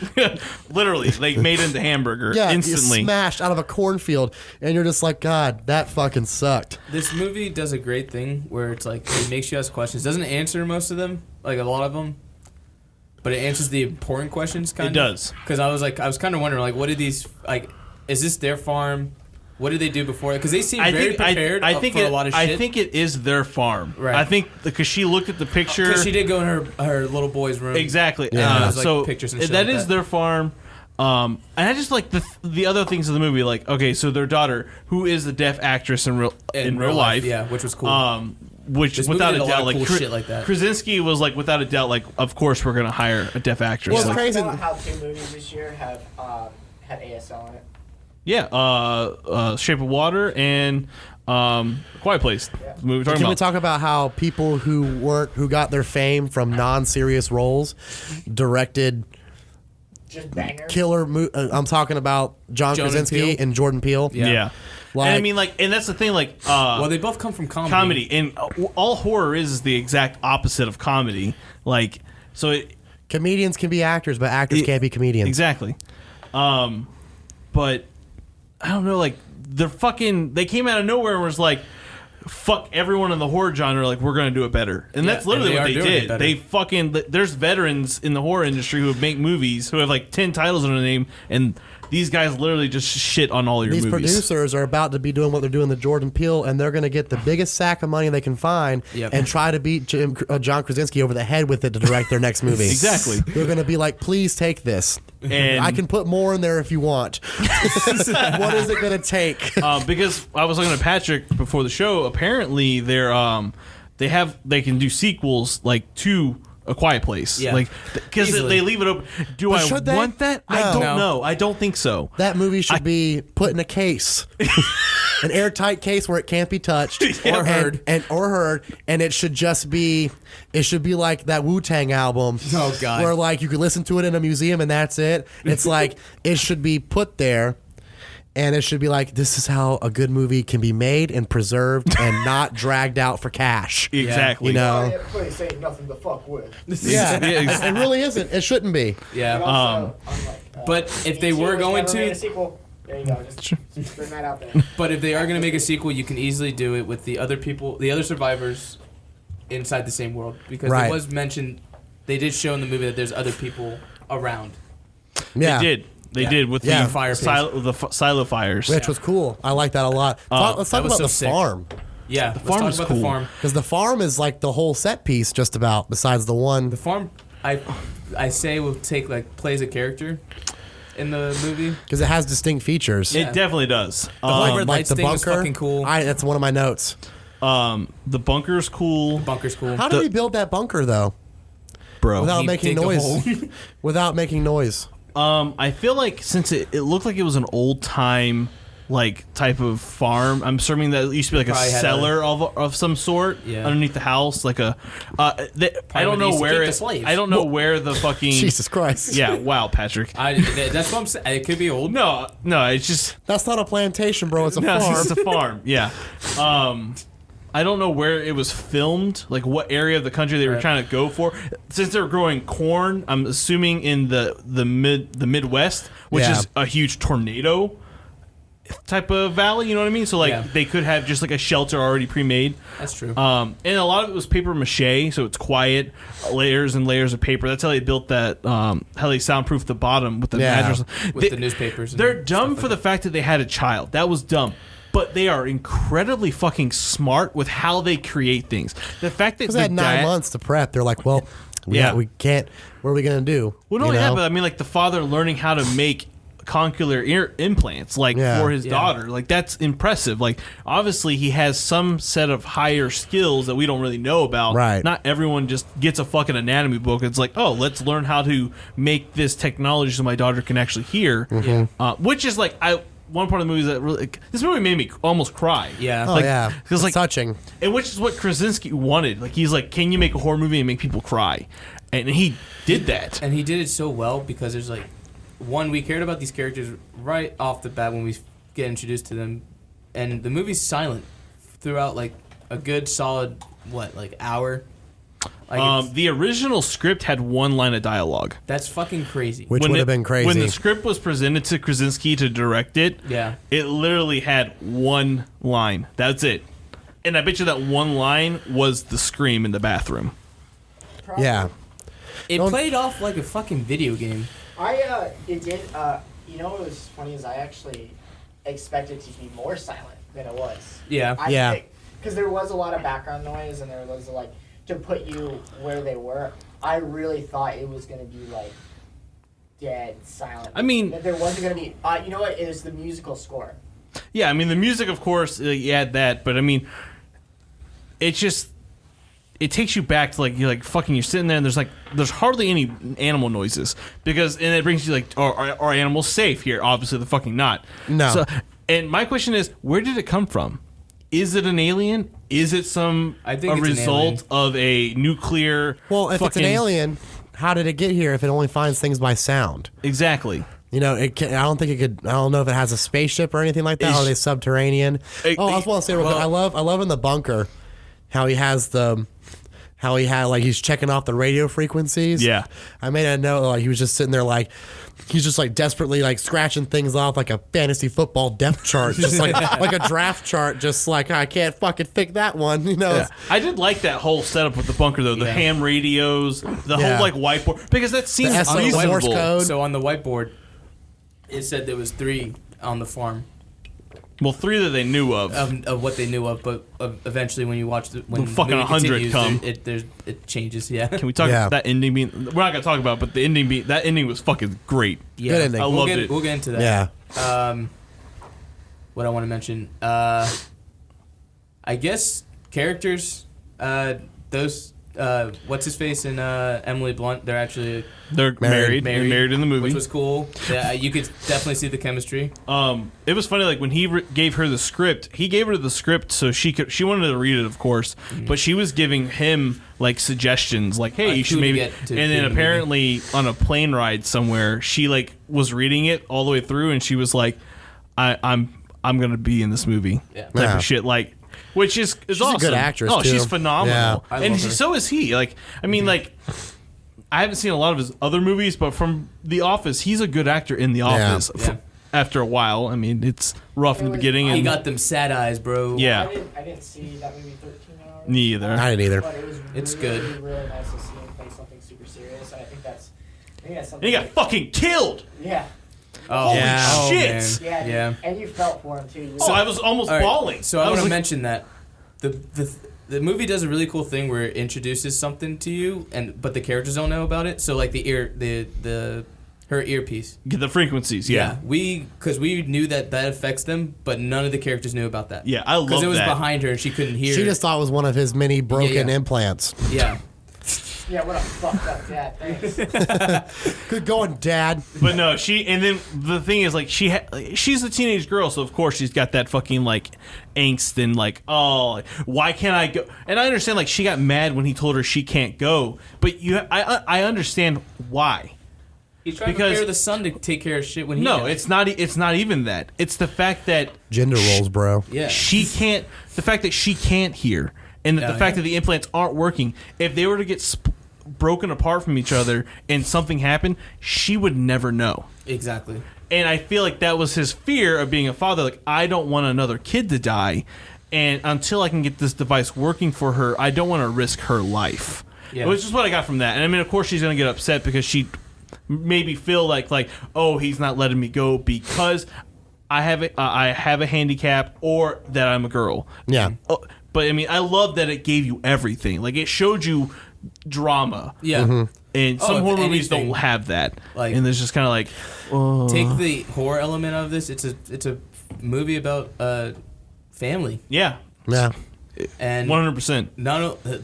Literally, they made into hamburger instantly.
Smashed out of a cornfield, and you're just like, God, that fucking sucked.
This movie does a great thing where it's like it makes you ask questions. Doesn't answer most of them, like a lot of them, but it answers the important questions. Kind of.
It does.
Because I was kind of wondering, like, what did these like? Is this their farm? What did they do before? Because they seem very prepared for a lot of shit.
I think it is their farm.
Right.
I think because she looked at the picture.
Because she did go in her little boy's room.
Exactly.
Yeah. Like
So
pictures and shit
that
like
is their farm. And I just like the other things of the movie. Like, okay, so their daughter, who is the deaf actress in real life,
yeah, which was cool.
Which
This
without
movie
a
did a
doubt,
lot of
like
cool shit like that.
Krasinski was like without a doubt, like of course we're gonna hire a deaf actress.
Well, it's
Like,
crazy.
About how 2 movies this year have had ASL in it.
yeah, Shape of Water and Quiet Place.
Yeah.
The movie we're talking
Can we
about.
talk about how people who got their fame from non-serious roles directed
Just bangers.
killer? I'm talking about John
Jordan
Krasinski
Peele?
and Jordan Peele.
Yeah.
Like-
and I mean, like, and that's the thing, like,
well, they both come from comedy.
comedy, and all horror is the exact opposite of comedy. Like, so
Comedians can be actors, but actors can't be comedians.
exactly. But I don't know, like, they came out of nowhere and was like, fuck everyone in the horror genre, like, we're gonna do it better. And
Yeah,
that's literally
and they
what
are
they
doing it
did.
better.
They fucking, there's veterans in the horror industry who make movies who have like 10 titles in their name, and these guys literally just shit on all your
These
movies.
producers are about to be doing what they're doing to Jordan Peele, and they're going to get the biggest sack of money they can find
Yep.
and try to beat John Krasinski over the head with it to direct their next movie.
Exactly.
They're going to be like, please take this.
And
I can put more in there if you want. What is it going to take?
because I was looking at Patrick before the show. Apparently, they can do sequels like to A Quiet Place,
Yeah.
like because
Easily.
they leave it open. Do
But
I
should they?
want that? I
No.
don't
No.
know. I don't think so.
That movie should be put in a case, an airtight case where it can't be touched
Or
heard.
or heard, and it should just be. It should be like that Wu-Tang album.
Oh, God.
Where like you could listen to it in a museum and that's it. It's like it should be put there. And it should be like, this is how a good movie can be made and preserved and not dragged out for cash.
Exactly.
You know?
Quiet Place ain't nothing to fuck with.
Yeah,
Yeah,
it really isn't. It shouldn't be.
Yeah.
And also, unlike,
but if they
E.T.
were
was
going
never made
to,
a sequel. There you go. Just bring that out there.
but if they are going to make a sequel, you can easily do it with the other people, the other survivors inside the same world, because
Right.
it was mentioned. They did show in the movie that there's other people around.
Yeah.
They did. They
Yeah.
did with
Yeah.
the
Fire pits.
silo fires.
Which was cool. I like that a lot. Let's talk
that was
about
so
the
sick.
farm.
Yeah,
farm
let's talk
is
about
cool.
the farm.
Because the farm is like the whole set piece, just about, besides the one.
The farm, I say will take plays a character in the movie.
Because it has distinct features.
It definitely does.
The Hybrid
like
Lights
the
thing was
bunker.
fucking cool.
That's one of my notes.
The bunker's cool,
Bunker's cool.
How did he build that bunker, though?
bro.
Without
He
making
dig a
noise.
hole.
Without making noise.
I feel like since it looked like it was an old time like type of farm, I'm assuming that it used to be like a
Probably had
cellar of some sort
Yeah.
underneath the house, like a. I don't
where they
know
used to
where
keep the
it.
slaves.
I don't know where the fucking.
Jesus Christ.
Yeah. Wow, Patrick.
That's what I'm saying. It could be old.
No, it's just.
That's not a plantation, bro. It's a
No,
farm.
it's a farm. Yeah. I don't know where it was filmed, like what area of the country they were
Right.
trying to go for. Since they were growing corn, I'm assuming in the Midwest, which
Yeah.
is a huge tornado type of valley. You know what I mean? So like
Yeah.
they could have just like a shelter already pre-made.
That's true.
And a lot of it was paper mache, so it's quiet, layers and layers of paper. That's how they built that. How they soundproofed the bottom with the
Yeah.
mattress.
With the newspapers and
They're dumb
stuff
for
like
the fact that they had a child. That was dumb. But they are incredibly fucking smart with how they create things. The fact that
Because they had 9 months to prep. They're like, well, we can't. What are we gonna do?
Well, no, yeah, but I mean, like the father learning how to make condylar ear implants, like for his daughter, like that's impressive. Like obviously, he has some set of higher skills that we don't really know about.
Right.
Not everyone just gets a fucking anatomy book. It's like, oh, let's learn how to make this technology so my daughter can actually hear. Which is like one part of the movie that really this movie made me almost cry.
Yeah.
Oh,
like, because like
touching,
and which is what Krasinski wanted. Like he's like, can you make a horror movie and make people cry? And he did that.
And he did it so well because there's like, one, we cared about these characters right off the bat when we get introduced to them, and the movie's silent throughout like a good solid hour. Like
the original script had one line of dialogue.
That's fucking crazy.
Which would have been crazy.
When the script was presented to Krasinski to direct it, it literally had one line. That's it. And I bet you that one line was the scream in the bathroom.
Probably.
Yeah.
It played off like a fucking video game.
It did. You know what was funny is I actually expected it to be more silent than it was.
Yeah.
Because there was a lot of background noise and there was like to put you where they were. I really thought it was gonna be like dead silent.
I mean,
that there wasn't gonna be. You know what? It was the musical score.
Yeah, I mean the music, of course, you add that, but I mean, it's just. It takes you back to you're sitting there and there's hardly any animal noises and it brings you like, are animals safe here? Obviously they're fucking not.
No.
So, and my question is, where did it come from? Is it an alien? Is it a result of a nuclear?
Well, if it's an alien, how did it get here? If it only finds things by sound,
exactly.
You know, I don't think it could. I don't know if it has a spaceship or anything like that. Are they subterranean? I just want to say real quick. I love in the bunker how he he's checking off the radio frequencies.
Yeah.
I made a note, he was just sitting there he's just desperately scratching things off like a fantasy football depth chart, just like a draft chart, just I can't fucking pick that one, you know.
Yeah. I did like that whole setup with the bunker though, the ham radios, the whole whiteboard, because that seems reasonable.
Code.
So on the whiteboard, it said there was 3 on the farm.
Well, 3 that they knew of
what they knew of, but eventually when you watch when
fucking 100 come,
it changes. Yeah.
Can we talk about that ending being? We're not gonna talk about it, but the ending that ending was fucking great.
Yeah,
good ending.
I loved it.
We'll get into that.
Yeah.
What I want to mention, I guess characters, those. What's his face and Emily Blunt? They're married in the movie, which was cool. Yeah, you could definitely see the chemistry.
It was funny, when he gave her the script, so she wanted to read it, of course, but she was giving him suggestions, hey, you should maybe. And then apparently on a plane ride somewhere, she was reading it all the way through, and she was like, I'm gonna be in this movie, type of shit, which is
she's
awesome.
A good actress.
Oh,
too.
she's phenomenal,
Yeah.
and so is he. I haven't seen a lot of his other movies, but from The Office, he's a good actor in The Office.
Yeah.
After a while, I mean, it's rough in the beginning.
He got them sad eyes, bro.
Yeah.
I didn't see that movie 13 Hours.
Neither.
I didn't either.
But it was
It's
really,
good.
really nice to see him play something super serious, and I think that's something.
And he got fucking killed.
Yeah.
Oh,
Holy
yeah.
shit.
Man.
Yeah. And you felt for him too.
So I was almost
All right,
bawling.
So I want
was
to mention that the movie does a really cool thing where it introduces something to you, but the characters don't know about it. So her earpiece.
Get the frequencies, yeah.
Because we knew that affects them, but none of the characters knew about that.
Yeah, I love that.
Because it was behind her and she couldn't hear.
She just thought it was one of his many broken implants.
Yeah.
Yeah, what a fucked up dad. Thanks.
Good going, Dad.
But no, and then the thing is, she's a teenage girl, so of course she's got that fucking angst and why can't I go? And I understand she got mad when he told her she can't go, but I understand why.
He's trying to prepare the son to take care of shit when he
it's not even that. It's the fact that
gender roles, bro.
Yeah.
She can't. The fact that she can't hear, and the fact that the implants aren't working. If they were to get broken apart from each other and something happened, she would never know.
Exactly.
And I feel like that was his fear of being a father. I don't want another kid to die, and until I can get this device working for her, I don't want to risk her life. Yeah. Which is what I got from that. And I mean, of course, she's gonna get upset because she maybe feel oh, he's not letting me go because I have a handicap or that I'm a girl.
Yeah.
But I mean, I love that it gave you everything. It showed you drama.
Yeah.
Mm-hmm.
And some
if
horror movies
anything,
don't have that.
like-
And there's just kind of like,
Take the horror element of this. It's a movie about family,
yeah,
Yeah.
and
100%.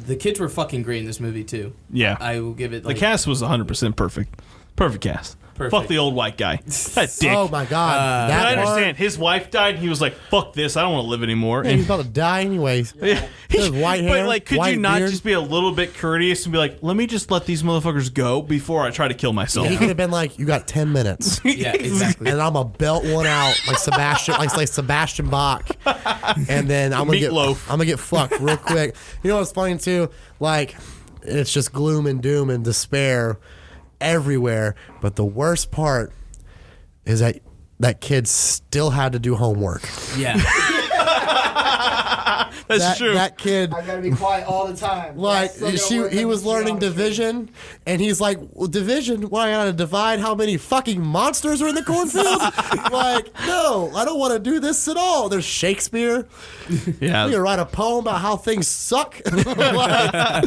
the kids were fucking great in this movie too.
Yeah.
I will give it.
The
Like,
cast was 100% perfect. Perfect cast.
Perfect.
Fuck the old white guy. That dick.
Oh my God.
Uh,
But I
that part,
understand. His wife died, and he was like, fuck this. I don't want to live anymore.
yeah,
And
he's about to die anyways.
Yeah.
His white hair,
But like, could you
white
not
beard.
just be a little bit courteous and be like, let me just let these motherfuckers go before I try to kill myself?
He could have been like, "You got 10 minutes,
yeah, exactly.
and I'm gonna belt one out like Sebastian, like Sebastian Bach, and then I'm
Meatloaf.
gonna get fucked real quick." You know what's funny too? Like, it's just gloom and doom and despair everywhere. But the worst part is that kid still had to do homework.
Yeah.
That's true.
That kid.
I gotta be quiet all the time.
Like
I still gotta work
he
on
was learning
geometry.
division, and he's like, well, "Division? Why I gotta divide how many fucking monsters are in the cornfield?" Like, no, I don't want to do this at all. There's Shakespeare.
yeah.
You can write a poem about how things suck. Like,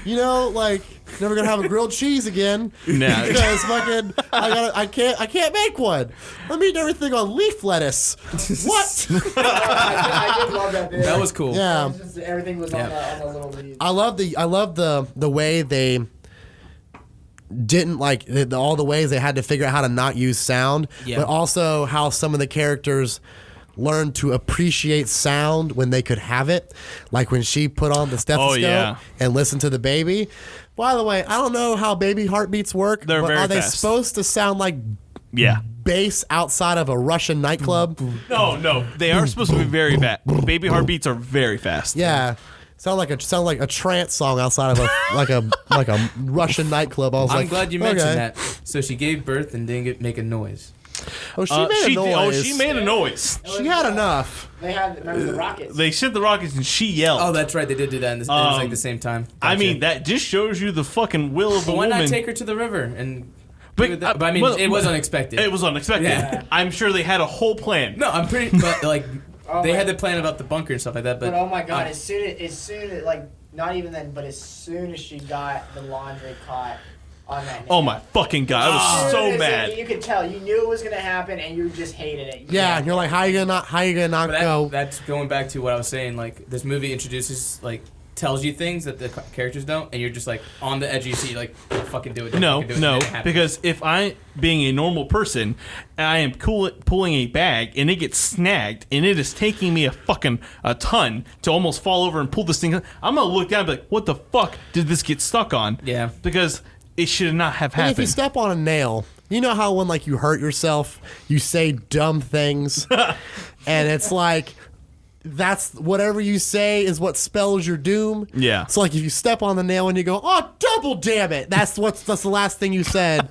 you know, like never gonna have a grilled cheese again.
Nah.
Because fucking I can't make one. I'm eating everything on leaf lettuce. What?
I did love that bit.
That was cool.
Yeah.
It was just, everything was on the little leaves.
I love the way they didn't like all the ways they had to figure out how to not use sound,
Yeah.
but also how some of the characters learned to appreciate sound when they could have it, like when she put on the stethoscope
yeah.
and listened to the baby. By the way, I don't know how baby heartbeats work,
They're
but
very
are they
fast.
supposed to sound like
Yeah.
bass outside of a Russian nightclub?
No. They are supposed to be very fast. Baby heartbeats are very fast.
Yeah. Sound like a trance song outside of a like a Russian nightclub. I was
I'm
like,
glad you mentioned
okay.
that. So she gave birth and didn't make a noise.
Oh, she made a noise.
she made a noise.
She had enough.
They had, remember the rockets?
They sent the rockets and she yelled.
Oh, that's right. They did do that. It was like the same time.
I
Gotcha.
mean, that just shows you the fucking will of
But
a
why
woman.
not take her to the river and?
But,
But I mean,
well,
it was unexpected.
It was unexpected.
Yeah.
I'm sure they had a whole plan.
No, I'm pretty. But like,
Oh,
they
my-
had the plan about the bunker and stuff like that.
But oh my god,
I-
as soon as like not even then, but as soon as she got the laundry caught on that.
Oh my fucking god! I was
As
so
soon as
mad.
You could tell. You knew it was gonna happen, and you just hated it.
Yeah, and you're like, how you gonna not
But
go?
that's going back to what I was saying. Like, this movie introduces, like, tells you things that the characters don't, and you're just like on the edge of your seat, like, don't fucking do it. Don't
No,
fucking do it,
no,
and then it happens.
because if I, being a normal person, I am pulling a bag and it gets snagged and it is taking me a ton to almost fall over and pull this thing, I'm gonna look down and be like, what the fuck did this get stuck on?
Yeah.
Because it should not have
And if you
happened.
step on a nail, you know how when like you hurt yourself, you say dumb things, and it's like that's whatever you say is what spells your doom.
Yeah.
So like if you step on the nail and you go, "Oh, double damn it!" That's the last thing you said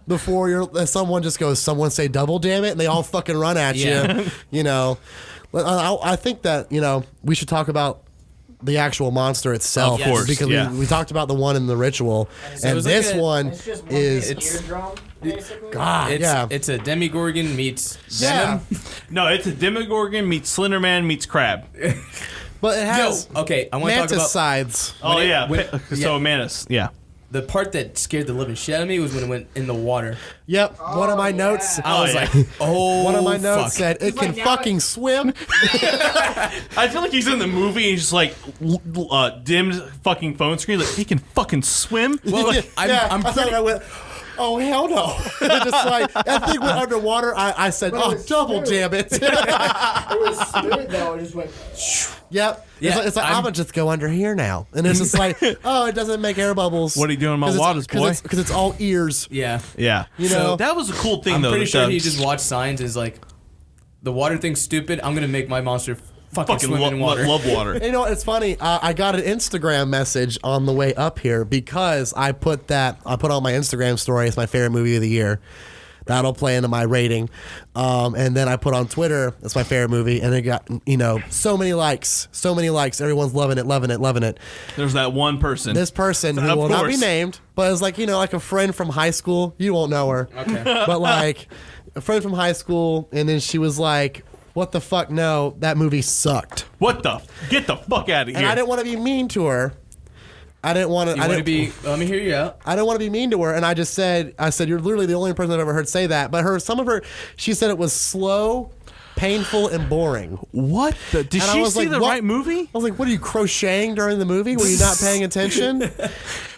before someone just goes, "Someone say double damn it," and they all fucking run at
Yeah.
you. You know, I think that we should talk about the actual monster itself,
Of course,
because
yeah.
we talked about the one in the Ritual,
So it
and
was like
this
a-
one
It's just one
is
big eardrum, basically.
God,
It's,
yeah.
it's a Demogorgon meets
Yeah.
Venom.
No, it's a Demogorgon meets Slender Man meets Crab.
But it has
Okay, I want to talk
mantis
about
sides.
Oh
it-
yeah,
when-
so
yeah.
Manus, yeah.
the part that scared the living shit out of me was when it went in the water.
Yep. one of my
yeah.
notes.
I was
yeah.
like, oh,
One of my notes
fuck.
said it can
like now
fucking swim.
I feel like he's in the movie and he's just like dimmed fucking phone screen, like he can fucking swim.
Well, I'm
I thought
pretty.
I went, oh hell no! Just like that thing went underwater. I said,
But it
oh
was
double
smooth.
damn it!
It was smooth though. It just went.
Yep.
Yeah,
it's like I'm
I'm-
gonna just go under here now, and it's just like, oh, it doesn't make air bubbles.
What are you doing in my waters, boy?
Because it's all ears.
Yeah.
Yeah,
You know,
that was a cool thing
I'm
though.
pretty
that
sure
the-
he just watched Signs and is like, the water thing's stupid. I'm going to make my monster fucking swim in water.
love water.
You know, it's funny. I got an Instagram message on the way up here because I put on my Instagram story. It's my favorite movie of the year. That'll play into my rating. And then I put on Twitter, it's my favorite movie, and it got, so many likes. Everyone's loving it.
There's that one person.
This person who
Of
will not be
course.
named, but is like, like a friend from high school. You won't know her.
Okay.
But like a friend from high school, and then she was like, what the fuck? No, that movie sucked.
What the? Get the fuck out of here!
And I didn't want to be mean to her. I didn't want to.
Let me hear you out.
I don't want to be mean to her, and I said, you're literally the only person I've ever heard say that. But she said it was slow, painful, and boring.
What? Did she see the right movie?
I was like, what are you crocheting during the movie? Were you not paying attention?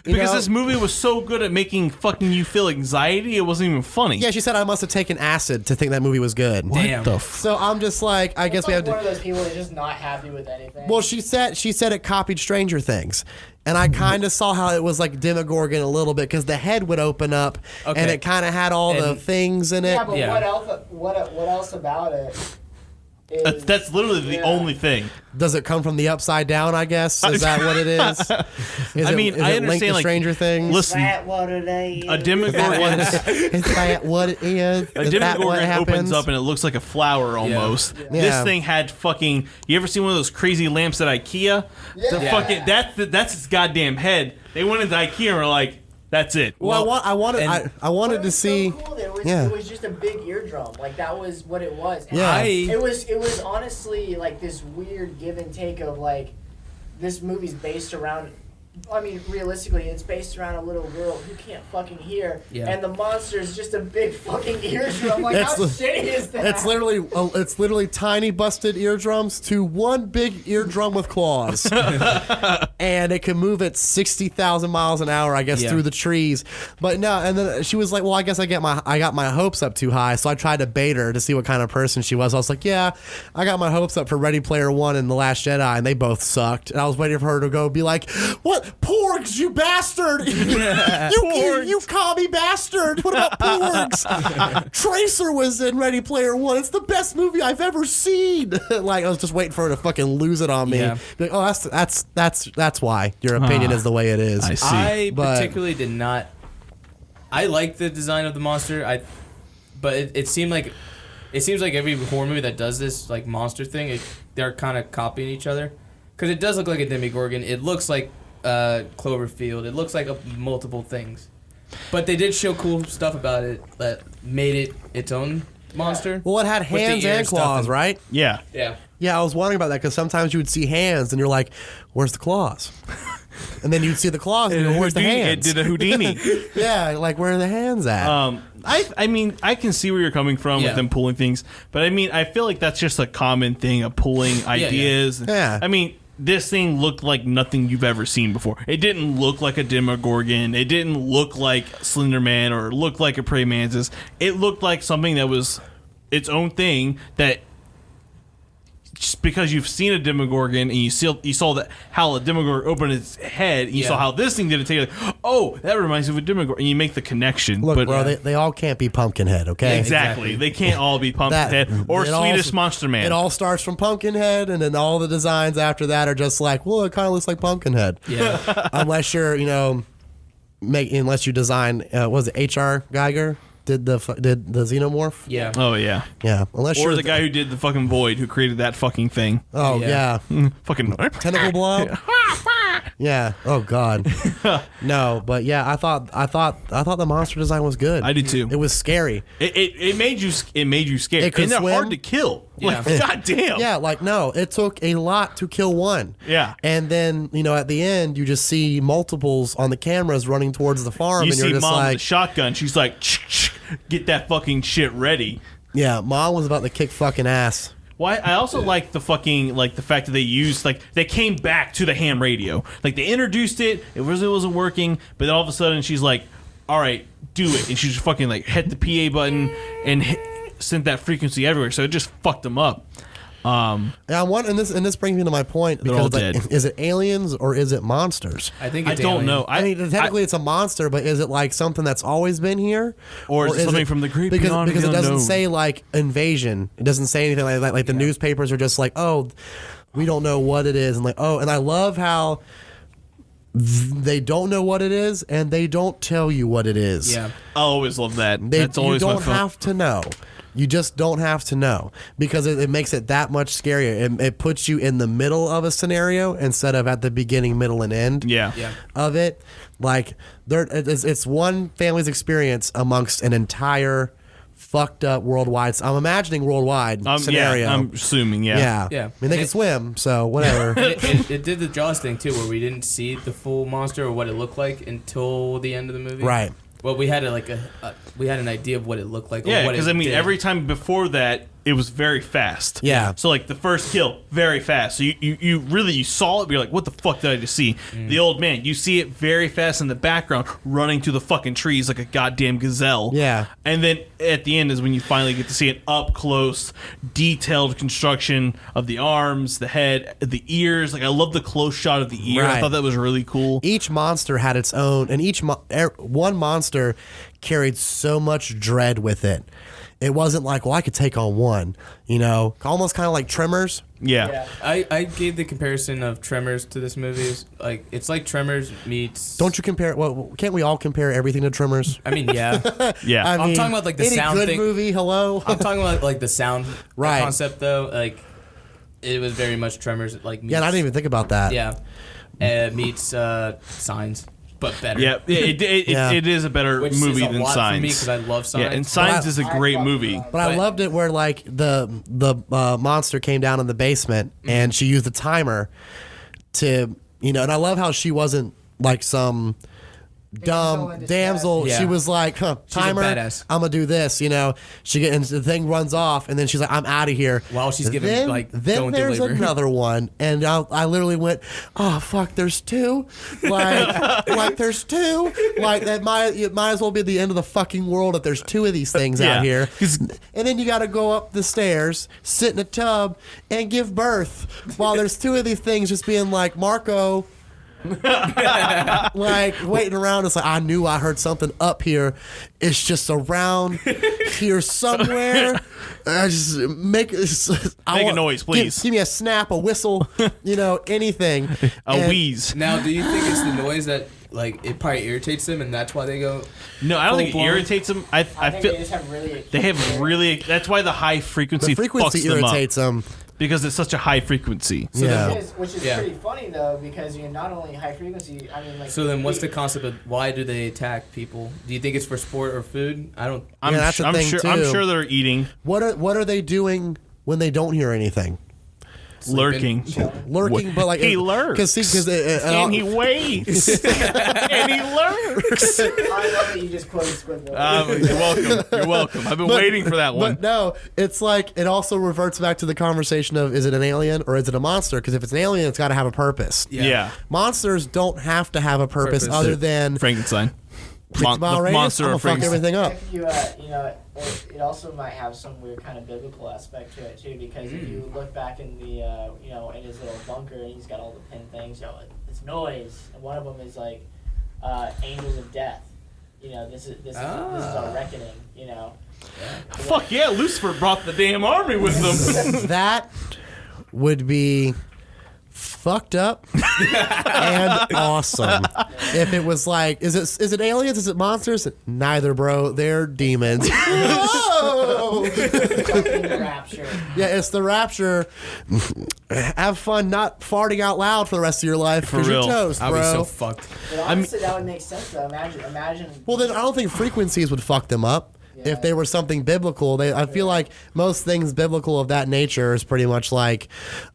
Because this movie was so good at making fucking you feel anxiety, it wasn't even funny.
Yeah, she said I must have taken acid to think that movie was good.
Damn.
So I'm just like, I guess we have to.
One of those people that's just not happy with anything.
Well, she said it copied Stranger Things. And I kind of saw how it was like Demogorgon a little bit because the head would open up and it kind of had all the things in it.
Yeah, but what else about it?
That's literally the only thing.
Does it come from the upside down, I guess? Is that what it is?
I understand,
linked to
like,
Stranger Things?
Listen,
what it is?
a Demogorgon
Is that what it is?
A Demogorgon opens up and it looks like a flower almost.
Yeah.
This thing had fucking. You ever seen one of those crazy lamps at IKEA?
Yeah.
That's its goddamn head. They went into IKEA and were like, "That's it."
Well, I wanted to see.
So cool.
Yeah.
It was just a big eardrum. Like that was what it was. And
Yeah.
it was honestly like this weird give and take of like this movie's based around. I mean, realistically, it's based around a little girl who can't fucking hear, and the monster is just a big fucking eardrum. Like, how shitty is that?
It's literally tiny busted eardrums to one big eardrum with claws, and it can move at 60,000 miles an hour, I guess, through the trees. But no, and then she was like, "Well, I guess I got my hopes up too high," so I tried to bait her to see what kind of person she was. I was like, "Yeah, I got my hopes up for Ready Player One and The Last Jedi, and they both sucked." And I was waiting for her to go be like, "What? Porgs, you bastard! you commie bastard! What about Porgs? Tracer was in Ready Player One. It's the best movie I've ever seen." Like I was just waiting for her to fucking lose it on me.
Yeah.
Like, oh, that's why your opinion is the way it is.
I see.
I particularly did not. I like the design of the monster. But it seemed like every horror movie that does this like monster thing, they're kind of copying each other. Because it does look like a Demogorgon. It looks like Cloverfield. It looks like multiple things. But they did show cool stuff about it that made it its own monster.
Well, it had hands and claws, right?
Yeah.
Yeah.
Yeah, I was wondering about that because sometimes you would see hands and you're like, "Where's the claws?" And then you'd see the claws and you go, "Where's the hands?"
It did a Houdini.
Yeah, like where are the hands at?
I mean, I can see where you're coming from with them pulling things, but I mean, I feel like that's just a common thing of pulling ideas.
Yeah.
I mean, this thing looked like nothing you've ever seen before. It didn't look like a Demogorgon. It didn't look like Slender Man or look like a praying mantis. It looked like something that was its own thing that just because you've seen a Demogorgon and you saw that how a Demogorgon opened its head, and you saw how this thing did it. Take like, oh, that reminds me of a Demogorgon, and you make the connection.
Look,
but,
bro, they all can't be Pumpkinhead, okay?
Exactly. They can't all be Pumpkinhead or Swedish Monster Man.
It all starts from Pumpkinhead, and then all the designs after that are just like, well, it kind of looks like Pumpkinhead.
Yeah.
Unless you're, unless you design, was it H.R. Geiger? Did the Xenomorph?
Yeah.
Oh yeah.
Yeah. Unless
Or
you're
the guy who did the fucking Void, who created that fucking thing.
Oh yeah.
Fucking
Tentacle blob. Yeah. Oh god. No, but yeah, I thought the monster design was good.
I did too.
It was scary.
It made you scared.
It could
and they're
swim.
hard to kill.
Yeah.
Like, goddamn.
Yeah, like no, it took a lot to kill one.
Yeah.
And then, at the end you just see multiples on the cameras running towards the farm
You
and you're
see
just
Mom with
like
a shotgun. She's like, get that fucking shit ready.
yeah, Mom was about to kick fucking ass.
Well, I also like the fucking the fact that they used they came back to the ham radio. Like they introduced it, it wasn't working, but then all of a sudden she's like, all right, do it, and she just fucking hit the PA button and sent that frequency everywhere. So it just fucked them up.
And this brings me to my point
They're all
because
dead.
is it aliens or is it monsters?
I think
I
it's
don't
alien.
know.
I mean, technically it's a monster, but is it like something that's always been here,
Or is it something from the great
because
beyond
because
the
it doesn't
unknown?
say like invasion. It doesn't say anything like that. Like the newspapers are just like, oh, we don't know what it is, and and I love how they don't know what it is and they don't tell you what it is.
Yeah.
I always love that. That's
You
always my
don't
fun.
have to know. You just don't have to know because it makes it that much scarier. It puts you in the middle of a scenario instead of at the beginning, middle, and end
Yeah.
of it. Like it's one family's experience amongst an entire fucked up worldwide. I'm imagining worldwide scenario.
Yeah, I'm assuming, yeah.
Yeah.
I mean, they can swim, so whatever.
It did the Jaws thing too, where we didn't see the full monster or what it looked like until the end of the movie.
Right.
Well, we had we had an idea of what it looked like.
Yeah,
because
every time before that, it was very fast.
Yeah.
So like the first kill, very fast. So you really saw it, but you're like, what the fuck did I just see? The old man, you see it very fast in the background, running through the fucking trees like a goddamn gazelle.
Yeah.
And then at the end is when you finally get to see it up close, detailed construction of the arms, the head, the ears. Like I love the close shot of the ear.
Right.
I thought that was really cool.
Each monster had its own, and one monster carried so much dread with it. It wasn't like, well, I could take on one, almost kind of like Tremors.
Yeah.
I gave the comparison of Tremors to this movie. It's like Tremors meets.
Don't you compare? Well, can't we all compare everything to Tremors?
I mean, yeah.
Yeah.
I
I'm
mean,
talking about like the
any
sound
good
thing.
movie. Hello.
I'm talking about like the sound
Right.
concept though. Like it was very much Tremors. Like meets,
Yeah, and I didn't even think about that.
Yeah, meets Signs, but better.
Yeah, it is a better
Which
movie
is a
than
lot
Signs.
for me because I love Signs.
Yeah, and Signs is a great
I
movie.
fucking
But I loved it where like the monster came down in the basement and she used the timer to and I love how she wasn't like some dumb
in
damsel.
distress.
She
Yeah.
was like, timer,
badass.
I'm gonna do this. She and the thing runs off and then she's like, I'm out of here.
While she's giving,
then,
like,
then
going through
there's
labor.
another one and I literally went, oh fuck, there's two. Like there's two. Like it might as well be the end of the fucking world if there's two of these things out here. And then you got to go up the stairs, sit in a tub, and give birth while there's two of these things just being like, Marco, like waiting around. It's like, I knew I heard something up here. It's just around here somewhere. I just make
a noise, please.
Give me a snap, a whistle, anything.
A wheeze.
Now, do you think it's the noise that like it probably irritates them, and that's why they go?
No, I don't think it
full-blown?
irritates them. I
think
feel
they just have really.
they have really. That's why the high frequency,
The frequency
fucks them
irritates
up,
them.
because it's such a high frequency.
Yeah.
Which is
Yeah.
pretty funny though, because you're not only high frequency. I mean, like.
So then, what's the concept of why do they attack people? Do you think it's for sport or food? I don't.
I'm,
that's
su-
the
I'm
thing,
sure.
too.
I'm sure they're eating,
What are they doing when they don't hear anything?
lurking.
Lurking, but like
He lurks.
because
And he waits. And he lurks.
I love that you just quoted Squidward.
You're welcome. You're welcome. I've been waiting for that one.
But no, it's like it also reverts back to the conversation of, is it an alien or is it a monster? Because if it's an alien, it's got to have a purpose.
Yeah.
Monsters don't have to have a purpose other than
Frankenstein.
60-mile
The
radius.
monster
I'm gonna
of
fuck
Frankenstein.
everything up.
If you, it also might have some weird kind of biblical aspect to it too, because if you look back in the, in his little bunker, and he's got all the pin things, it's noise, and one of them is like, angels of death. This is our reckoning.
Fuck yeah, Lucifer brought the damn army with them.
That would be fucked up and awesome if it was like, is it aliens, is it monsters? Neither, bro, they're demons. Whoa!
Fucking rapture.
Yeah, it's the rapture. Have fun not farting out loud for the rest of your life
For
because you're
real.
toast,
I'll
bro.
be so fucked.
But honestly, that would make sense though. Imagine.
Well, then I don't think frequencies would fuck them up.
Yeah.
If they were something biblical, I feel like most things biblical of that nature is pretty much like,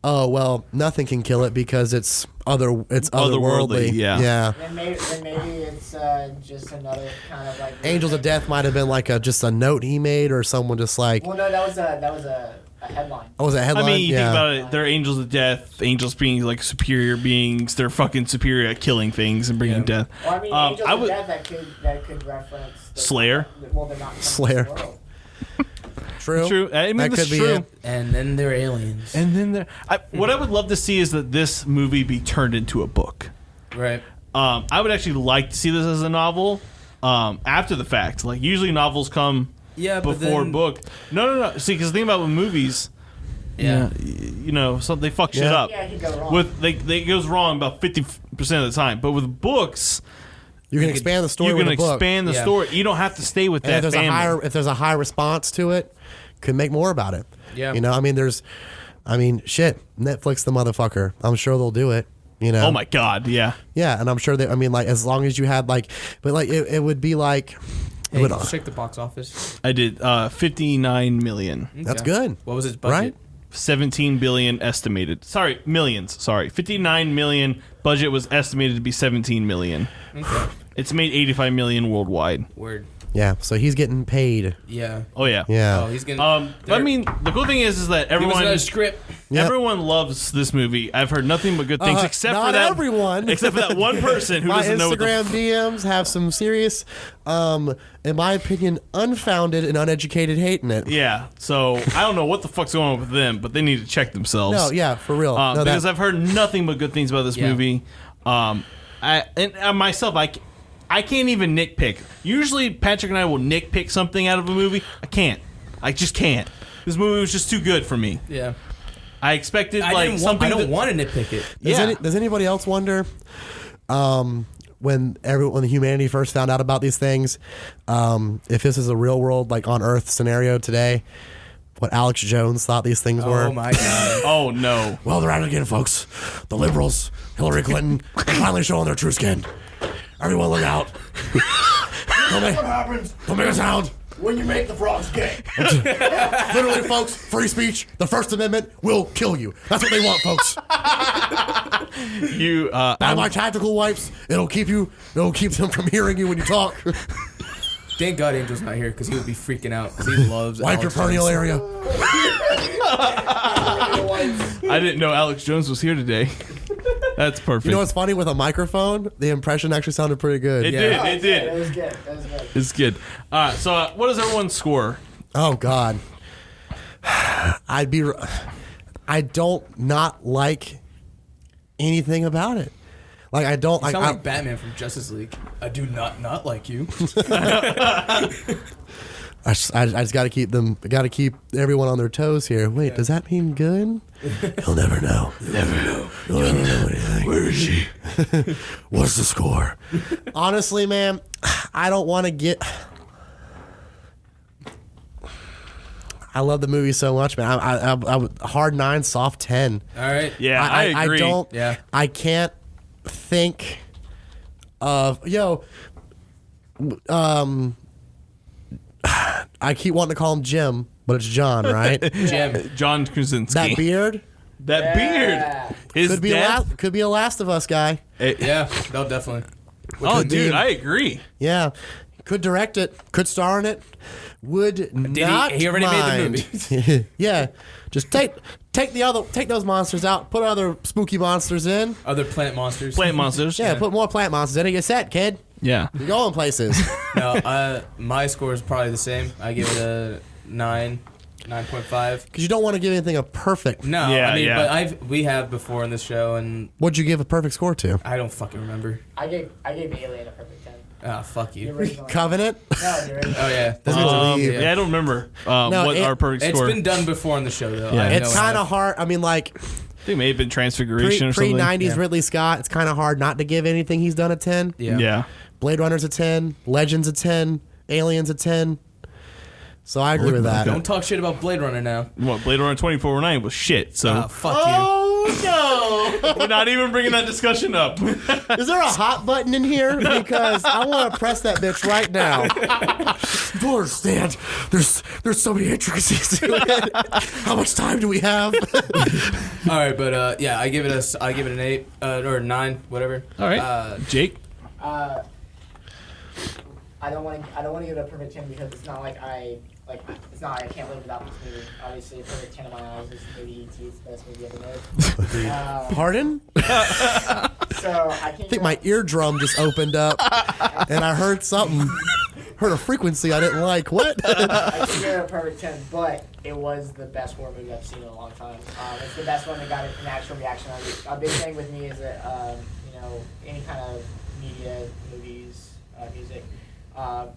oh well, nothing can kill it because it's otherworldly.
Yeah.
Then maybe it's just another kind of like.
Angels of Death might have been like just a note he made, or someone just like,
Well, no, that was a headline.
oh, was it a
I
headline?
mean, you
yeah.
think about it, they're angels of death. Angels being like superior beings. They're fucking superior at killing things and bringing death.
Well, I mean, Angels
I
of
would-
Death that could reference
Slayer?
Well, they're not from
Slayer.
this world.
True.
True. I mean,
that
that's
could be
true.
it.
And then they're aliens.
And then what I would love to see is that this movie be turned into a book.
Right.
I would actually like to see this as a novel after the fact. Like usually novels come
Yeah, but
before
then,
book. No. See, because the thing about with movies,
Yeah.
they fuck shit
Yeah.
up.
Yeah, it could go wrong.
It goes wrong about 50% of the time. But with books,
You can expand the story
you can
with a book.
expand the
Yeah.
story. You don't have to stay with
And
that family.
if there's a high response to it, could make more about it.
Yeah.
Shit, Netflix the motherfucker. I'm sure they'll do it.
Oh my god, yeah.
Yeah, and I'm sure as long as you had but it would be like,
Hey,
But,
just check the box office.
I did 59 million.
That's
Okay.
good.
What was its budget?
Right?
17 billion estimated. Sorry, millions. Sorry. 59 million. Budget was estimated to be 17 million.
Okay.
It's made 85 million worldwide.
Word.
Yeah, so he's getting paid.
Yeah.
Oh yeah.
Yeah.
Oh, he's getting.
I mean, the cool thing is that
He was
everyone
in a script.
Yep.
everyone loves this movie. I've heard nothing but good things except
not
for that
everyone.
except for that one person who
My
doesn't know what the
Instagram DMs have some serious, in my opinion, unfounded and uneducated hate in it.
Yeah, so I don't know what the fuck's going on with them, but they need to check themselves.
No, yeah, for real. No,
Because I've heard nothing but good things about this
Yeah.
movie. I can't even nitpick. Usually, Patrick and I will nitpick something out of a movie. I can't. I just can't. This movie was just too good for me.
Yeah.
I expected
I don't want to nitpick it.
Does anybody else wonder, when humanity first found out about these things, if this is a real world, like on Earth scenario today, what Alex Jones thought these things were?
Oh my god.
Oh no.
Well, they're at it again, folks. The liberals, Hillary Clinton, finally showing their true skin. Everyone look out. What happens? Don't make a sound. When you make the frogs gay. Literally, folks, free speech, the First Amendment will kill you. That's what they want, folks. Buy my tactical wipes. It'll keep them from hearing you when you talk.
Thank God Angel's not here because he would be freaking out because he loves.
Wipe your
Alex
perineal
Jones.
area.
I didn't know Alex Jones was here today. That's perfect.
You know what's funny? With a microphone, the impression actually sounded pretty good.
It
Yeah.
did.
That
It did.
was good. That was good.
It's good. All right. So, what does everyone score?
Oh God, I don't not like anything about it. Like I don't
You
like.
sound like Batman from Justice League. I do not like you.
I just got to keep them. Got to keep everyone on their toes here. Wait, does that mean good? You'll never know. You'll never know anything. Where is she? What's the score? Honestly, man, I don't want to get. I love the movie so much, man. I hard 9, soft 10.
All right.
Yeah, I agree.
I don't.
Yeah.
I can't think of I keep wanting to call him Jim, but it's John, right?
Jim.
John Krasinski.
That beard
That
Yeah.
beard. His
could be
death.
could be a Last of Us guy.
Yeah. No, definitely.
Oh,
could be
dude,
him.
I agree.
Yeah, could direct it, could star in it. Would not.
he already
mind.
made the movie.
Yeah, just take those monsters out. Put other spooky monsters in.
Other plant monsters.
Plant monsters.
Yeah, put more plant monsters in it. You're set, kid.
Yeah.
You're going places.
No, my score is probably the same. I give it a 9, 9.5.
Because you don't want to give anything a perfect.
No,
Yeah,
I mean,
yeah.
but we have before in this show, and
What'd you give a perfect score to?
I don't fucking remember.
I gave Alien a perfect 10.
Ah, fuck
The
you.
original.
Covenant.
No, the original.
Oh yeah, that's
Yeah, I don't remember what our perfect
It's
score.
been done before on the show though.
Yeah.
I
It's
know
kind
it
of hard. I mean, like
I think it may have been Transfiguration or
pre
something.
90s
Yeah.
Ridley Scott. It's kind of hard not to give anything he's done a 10.
Yeah.
Yeah.
Blade Runner's a 10. Legends a 10. Aliens a 10. So I agree with that.
Don't talk shit about Blade Runner now.
What, Blade Runner 2049 was shit, so
Ah, fuck
Oh no!
we're not even bringing that discussion up.
Is there a hot button in here? Because I want to press that bitch right now. You don't understand. There's so many intricacies to it. How much time do we have?
you. All right, but yeah, I give it an 8 or 9, whatever.
All right. Jake?
I don't want to give it a perfect 10 because it's not like it's not like I can't live without this movie. Obviously, a perfect 10 in my eyes is maybe E.T. It's the best movie ever made.
Pardon?
So I can't.
I think my eardrum just opened up and I heard something. Heard a frequency I didn't like. What?
I can give it a perfect 10, but it was the best horror movie I've seen in a long time. It's the best one that got an actual reaction. A big thing with me is that any kind of media, movies, music.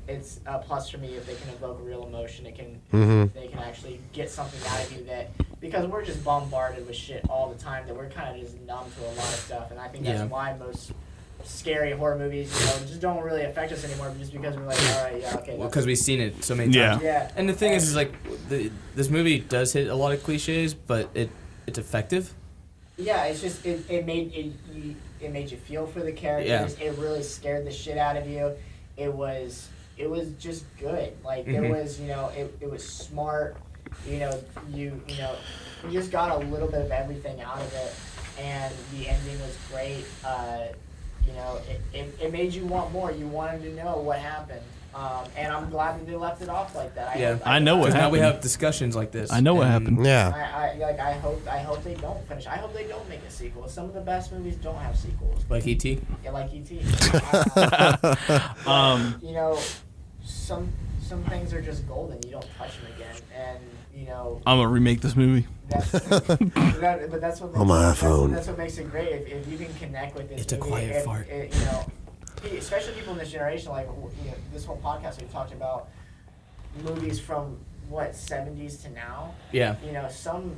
It's a plus for me if they can evoke a real emotion. It can, if they can actually get something out of you that, because we're just bombarded with shit all the time that we're kind of just numb to a lot of stuff, and I think that's why most scary horror movies, just don't really affect us anymore, just because we're like, all right, yeah, okay.
Well, because we've seen it so many
Yeah.
times.
Yeah.
And the thing is like, this movie does hit a lot of cliches, but it's effective.
Yeah, it's just it made you feel for the characters.
Yeah.
It really scared the shit out of you. It it was just good. Like there was, it was smart. You just got a little bit of everything out of it, and the ending was great. It made you want more. You wanted to know what happened. And I'm glad that they left it off like that.
I know what happened.
Now we have discussions like this.
I know what happened.
Yeah.
I hope they don't finish. I hope they don't make a sequel. Some of the best movies don't have sequels.
Like E.T.?
Yeah, like E.T. Some things are just golden. You don't touch them again. And,
I'm going to remake this movie.
But that's what
On my iPhone.
That's what makes it great. If you can connect with this
It's a
movie,
quiet fart.
Especially people in this generation, like this whole podcast we've talked about movies from 70s to now.
Yeah.
Some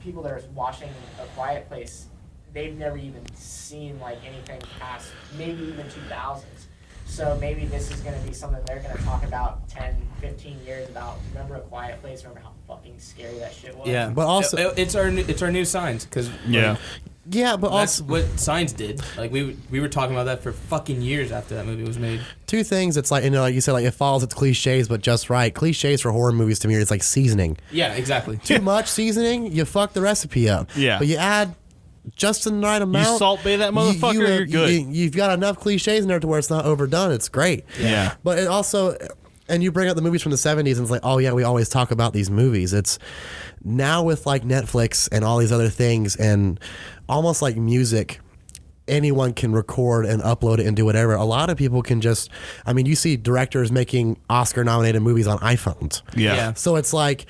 people that are watching A Quiet Place, they've never even seen like anything past maybe even 2000s. So maybe this is going to be something they're going to talk about 10, 15 years about. Remember A Quiet Place? Remember how fucking scary that shit was?
Yeah,
But also-
it's our new Signs because
Yeah, but
that's
also
what Signs did. Like we were talking about that for fucking years after that movie was made.
two things. It's like like you said, like it follows its cliches, but just right. Cliches for horror movies to me is like seasoning.
Yeah, exactly.
Too much seasoning, you fuck the recipe up.
Yeah.
But you add just the right amount.
You Salt Bay that motherfucker, you're good.
You've got enough cliches in there to where it's not overdone. It's great.
Yeah.
But it also, and you bring up the movies from the 70s, and it's like, oh yeah, we always talk about these movies. It's now with like Netflix and all these other things, and almost like music, anyone can record and upload it and do whatever. A lot of people can just, you see directors making Oscar-nominated movies on iPhones.
Yeah.
So it's like,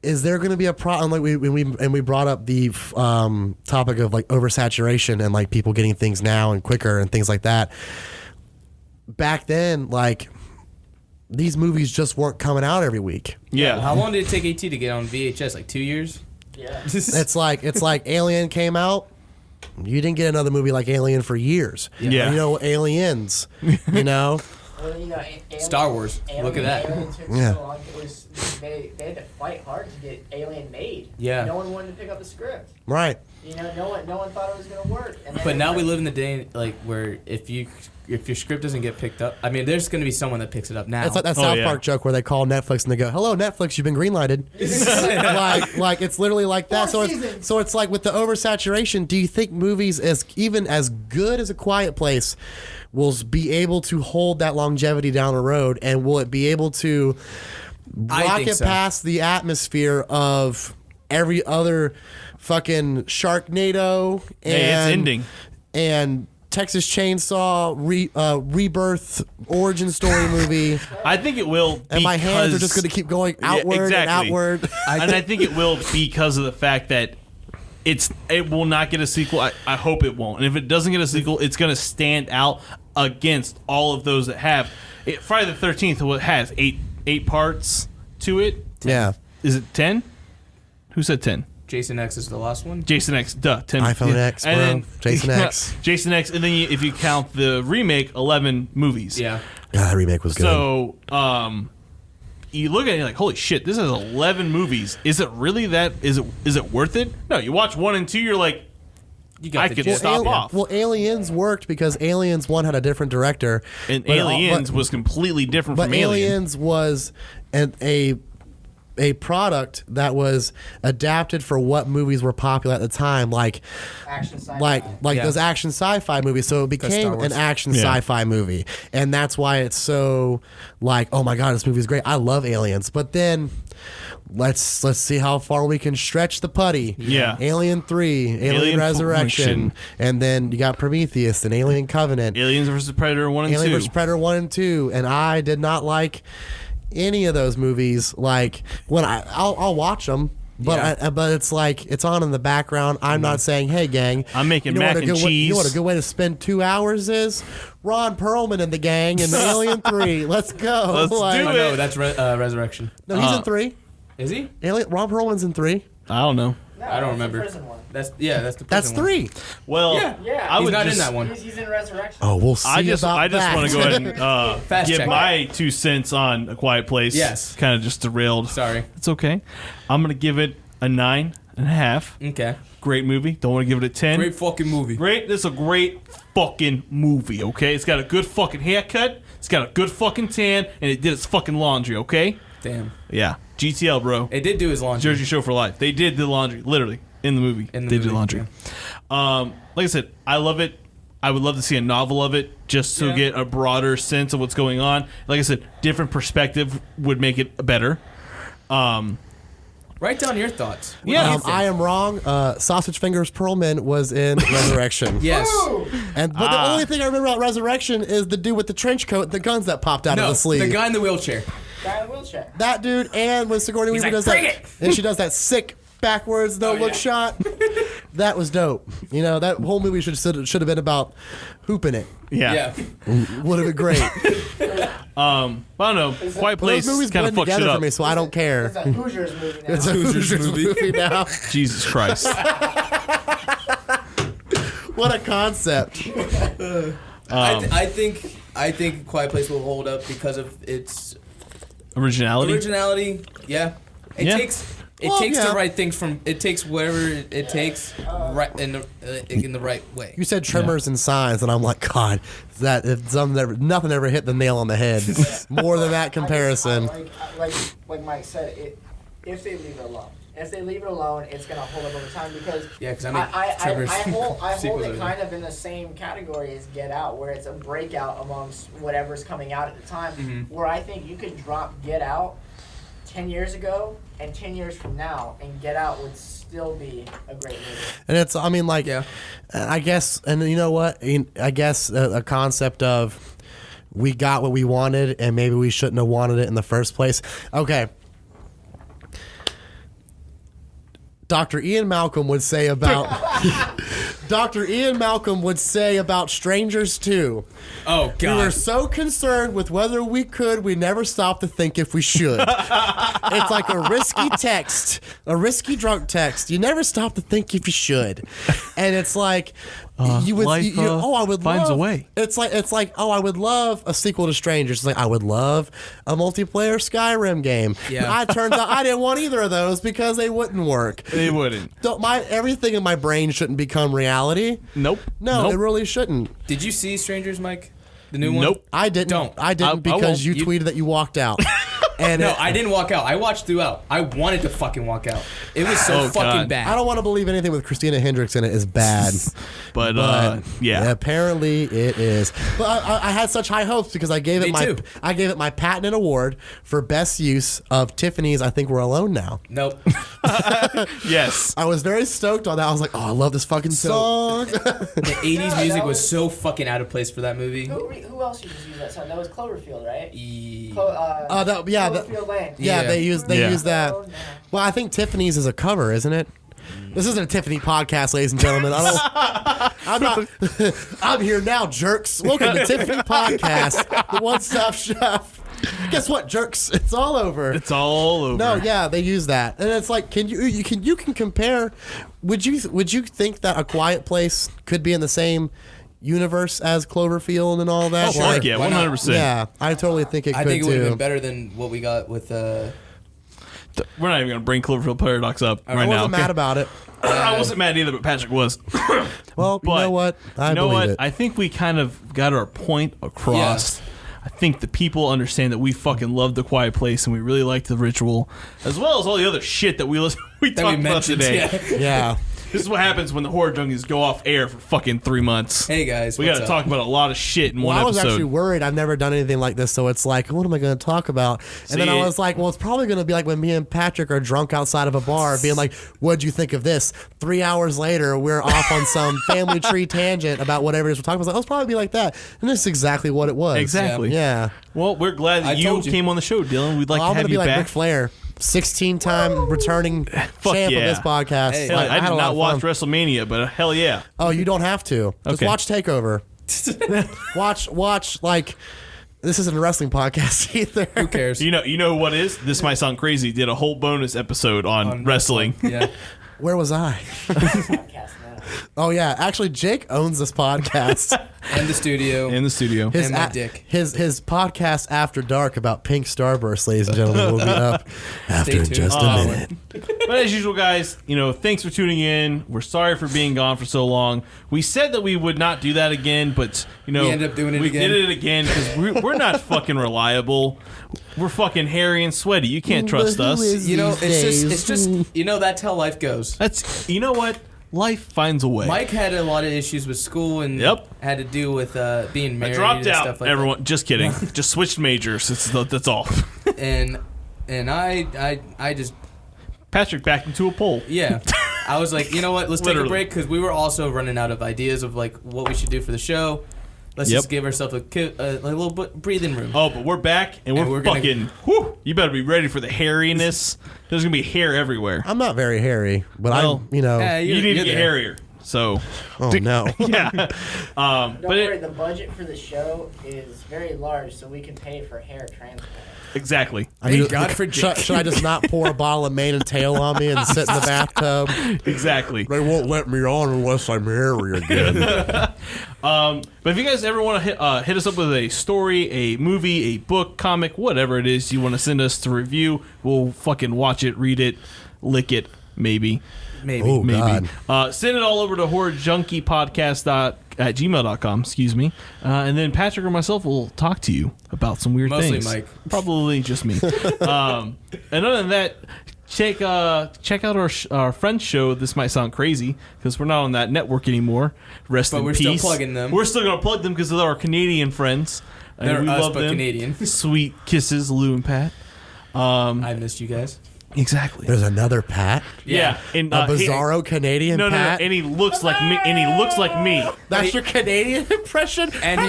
is there going to be a problem? Like we brought up the topic of like oversaturation and like people getting things now and quicker and things like that. Back then, like these movies just weren't coming out every week.
Yeah.
How long did it take AT to get on VHS? Like 2 years?
Yeah.
It's like Alien came out. You didn't get another movie like Alien for years.
Yeah.
Aliens.
Well,
Star Wars. Look at that.
Alien took
Yeah.
so long. They had to fight hard to get Alien made.
Yeah.
No one wanted to pick up the script.
Right.
No one thought it was gonna work. And then
But now we live in the day like where if your script doesn't get picked up, there's going to be someone that picks it up now.
It's like that
Oh,
South
yeah.
Park joke where they call Netflix and they go, "Hello, Netflix, you've been greenlighted." like it's literally like that.
Four
So
seasons.
it's like with the oversaturation. Do you think movies even as good as A Quiet Place will be able to hold that longevity down the road, and will it be able to
I think
rocket
so.
past the atmosphere of every other fucking Sharknado and
Hey, it's ending.
and Texas Chainsaw Rebirth origin story movie?
I think it will.
And my hands are
because-
just going to keep going
Yeah,
outward and
exactly.
outward.
And I think it will because of the fact that it will not get a sequel. I hope it won't. And if it doesn't get a sequel, it's going to stand out against all of those that have. Friday the 13th has eight parts to it.
Yeah.
Is it 10? Who said 10?
Jason X is the last one.
Jason X, 10.
iPhone X, bro.
And then,
Jason X.
Jason X, and then if you count the remake, 11 movies.
Yeah.
Yeah, that remake was good.
So, you look at it and you're like, holy shit, this has 11 movies. Is it really that? Is it worth it? No, you watch 1 and 2, you're like,
You got
I
the
could
gist.
stop off.
Well, Aliens worked because Aliens 1 had a different director.
And
but-
Aliens was completely different
But
from Alien.
Aliens was a product that was adapted for what movies were popular at the time, like
action sci-fi.
like
Yeah.
those action sci-fi movies. So it became
Star Wars.
an action
Yeah.
sci-fi movie, and that's why it's so like, oh my god, this movie is great. I love Aliens, but then let's see how far we can stretch the putty.
Yeah.
Alien 3, Alien Resurrection, and then you got Prometheus and Alien Covenant,
Aliens vs. Predator 1 and
Alien
2.
vs. Predator 1 and 2, and I did not like any of those movies. Like when I'll watch them, but
Yeah.
but it's like it's on in the background. I'm not saying, hey gang,
I'm making
you know
mac
what a
and
good way- you know what a
cheese.
good way to spend 2 hours is? Ron Perlman and the gang in Alien 3. Let's go.
Let's do
Oh,
it.
no, that's Resurrection.
No, he's in 3.
Is he?
Ron Perlman's in 3.
I don't know.
No,
I don't
that's the
remember.
prison one.
That's the
That's
prison one.
3.
Well,
Yeah.
I
He's
would
not
just,
in that one.
He's in Resurrection.
Oh, we'll see
I just
about that.
want to go ahead and
Fast
give
check.
my 2 cents on A Quiet Place.
Yes.
Kind of just derailed.
Sorry.
It's okay. I'm going to give it a 9.5.
Okay.
Great movie. Don't want to give it a 10.
Great fucking movie.
Great. This is a great fucking movie, okay? It's got a good fucking haircut. It's got a good fucking tan. And it did its fucking laundry, okay?
Damn.
Yeah. GTL, bro.
It did do his laundry.
Jersey Show for life. They did the laundry, literally, in the movie. They did laundry.
Yeah.
Like I said, I love it. I would love to see a novel of it just to get a broader sense of what's going on. Like I said, different perspective would make it better.
Write down your thoughts.
Yeah.
I am wrong. Sausage Fingers Perlman was in Resurrection.
Yes.
But the only thing I remember about Resurrection is the dude with the trench coat and the guns that popped out of the sleeve.
The guy in the wheelchair.
Guy in the wheelchair.
That dude, and when Sigourney Weaver
like,
does
"Bring
that,
it!"
and she does that sick backwards no look shot. That was dope. You know, that whole movie should have been about hooping it.
Yeah.
Would have been great.
I don't know. Quiet Place
Those movies
kind of
blend
fucks shit
together
up.
for me, so I don't care.
It's a Hoosiers movie now.
It's a Hoosiers movie now.
Jesus Christ.
What a concept.
I think Quiet Place will hold up because of its
Originality?
originality. Yeah. It
Yeah.
takes
Well,
the right things from. It takes whatever it takes right in the right way.
You said Tremors and Signs, and I'm like, God, nothing ever hit the nail on the head. More than that comparison.
Like Mike said, if they leave it alone. If they leave it alone, it's going to hold up over time because
I mean, Trevor's
I hold
sequels
it
are-
kind of in the same category as Get Out, where it's a breakout amongst whatever's coming out at the time, where I think you could drop Get Out 10 years ago and 10 years from now, and Get Out would still be a great movie.
And it's, I mean, like, I guess, and you know what? I guess a concept of we got what we wanted, and maybe we shouldn't have wanted it in the first place. Okay. Dr. Ian Malcolm would say about Strangers 2.
Oh God!
We were so concerned with whether we could, we never stopped to think if we should. It's like a risky text, a risky drunk text. You never stop to think if you should, and it's like I would
finds
love,
a way.
It's like I would love a sequel to Strangers. It's like I would love a multiplayer Skyrim game.
Yeah.
It turns out I didn't want either of those because they wouldn't work.
They wouldn't.
Everything in my brain shouldn't become reality.
Nope.
No,
Nope.
it really shouldn't.
Did you see Strangers, Mike? The new one?
Nope.
I didn't.
Don't.
I didn't
I
because
won't.
you tweeted that you walked out. And
No, I didn't walk out. I watched throughout. I wanted to fucking walk out. It was so
Oh,
fucking
God.
bad.
I don't want to believe anything with Christina Hendricks in it is bad.
But,
But
yeah.
apparently it is. But I had such high hopes because I gave it
Me too.
I gave it my patented award for best use of Tiffany's I Think We're Alone Now.
Nope.
Yes.
I was very stoked on that. I was like, oh, I love this fucking song.
The 80s music was so fucking out of place for that movie.
Who else used to use that song? That was Cloverfield, right?
Yeah.
Cloverfield Lane.
Yeah,
Yeah.
they used that.
Oh, no.
Well, I think Tiffany's is a cover, isn't it? This isn't a Tiffany podcast, ladies and gentlemen. I'm not. I'm here now, jerks. Welcome to Tiffany Podcast, the one-stop shop. Guess what, jerks? It's all over.
It's all over.
No, yeah, they use that, and it's like, can you can compare? Would you think that A Quiet Place could be in the same universe as Cloverfield and all that?
Oh, fuck yeah,
Why not?
100%.
Yeah, I totally think it could
I think it would have
too.
been better than what we got with.
We're not even going to bring Cloverfield Paradox up right
I
now.
wasn't mad about it.
I wasn't mad either, but Patrick was.
Well, you
But
know what? I
you know
believe
what?
it.
I think we kind of got our point across.
Yes.
I think the people understand that we fucking love The Quiet Place and we really like The Ritual, as well as all the other shit that we talked about
mentioned
today.
yeah.
Yeah.
This is what happens when the Horror Junkies go off air for fucking 3 months.
Hey guys,
We got
what's
to
up?
talk about a lot of shit in
Well,
one
I was
episode.
actually worried. I've never done anything like this, so it's like, what am I going to talk about? And then I
See-
was like, well, it's probably going to be like when me and Patrick are drunk outside of a bar, being like, "What'd you think of this?" 3 hours later, we're off on some family tree tangent about whatever it is we're talking about. I was like, oh, it's probably be like that, and this is exactly what it was.
Exactly.
Yeah.
Well, we're glad that
I
you
told you.
came on the show, Dylan. We'd like
Well, I'm
to
going
have
to be
you
like
back.
Ric Flair, 16-time returning champ
yeah.
of this podcast.
Hey.
Hell,
Like,
I
had
did
a lot
not
of
watch
fun.
WrestleMania, but hell yeah.
Oh, you don't have to. Just
Okay.
watch Takeover. watch like. This isn't a wrestling podcast either.
Who cares?
You know what is? This might sound crazy. Did a whole bonus episode on wrestling.
Yeah.
Where was I?
Podcast now.
Oh yeah, actually, Jake owns this podcast.
And the studio.
In the studio.
His
And my dick.
His podcast After Dark about pink starburst, ladies and gentlemen, will be up after
tuned.
just a
Oh.
minute.
But as usual, guys, thanks for tuning in. We're sorry for being gone for so long. We said that we would not do that again, but we
ended up doing it
we
again.
did it again because we're not fucking reliable. We're fucking hairy and sweaty. You can't trust us.
It's just that's how life goes.
That's what. Life finds a way.
Mike had a lot of issues with school and had to do with being married.
I dropped
and
out.
Stuff like
everyone, just kidding. Just switched majors. That's all.
and I just
Patrick backed into a pole.
Yeah, I was like, you know what? Let's take a
Literally.
break because we were also running out of ideas of like what we should do for the show. Let's just give ourselves a little bit breathing room.
Oh, but we're back and we're fucking. You better be ready for the hairiness. There's gonna be hair everywhere.
I'm not very hairy, but
you need to get hairier. So.
Oh no.
Yeah.
Don't worry. The budget for the show is very large, so we can pay for hair transplant.
Exactly.
Thank God for Jake.
Should I just not pour a bottle of mane and tail on me and sit in the bathtub?
Exactly.
They won't let me on unless I'm hairy again.
But if you guys ever want to hit us up with a story, a movie, a book, comic, whatever it is you want to send us to review, we'll fucking watch it, read it, lick it, maybe.
Oh,
Maybe.
God.
Send it all over to horrorjunkiepodcast@gmail.com, excuse me. And then Patrick or myself will talk to you about some weird
Mostly
things.
Mike.
Probably just me. And other than that, check out our friend's show. This might sound crazy because we're not on that network anymore. Rest in
But we're
peace.
still plugging them.
We're still going to plug them because of our Canadian friends. And
They're
we
us,
love
but
them.
Canadian.
Sweet kisses, Lou and Pat.
I missed you guys.
Exactly.
There's another Pat?
Yeah. And,
A bizarro Canadian
no,
Pat?
and he looks like me.
That's your Canadian impression?
And he-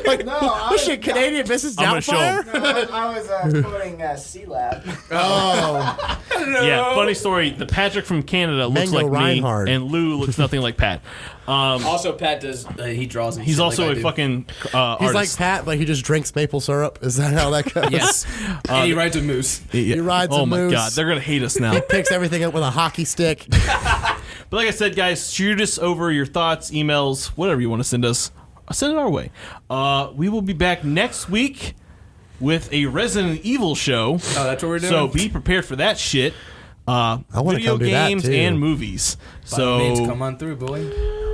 like,
No, I was-
Canadian Mrs.
I'm gonna show
Doubtfire?
No, I was quoting C-Lab.
Oh.
Yeah, funny story. The Patrick from Canada looks
Mango
like
Reinhardt.
me, and Lou looks nothing like Pat.
Also, Pat does. He draws. And
He's
shit
also
like I
a
do.
fucking
He's
artist.
like Pat, but he just drinks maple syrup. Is that how that goes?
Yes. And he rides a moose.
Yeah.
He rides
oh
a
my
moose.
god, they're gonna hate us now.
Picks everything up with a hockey stick.
But like I said, guys, shoot us over your thoughts, emails, whatever you want to send us. Send it our way. We will be back next week with a Resident Evil show.
Oh, that's what we're doing.
So be prepared for that shit.
wanna
Video
come do that,
games
too.
and movies.
By all means,
So,
come on through, boy.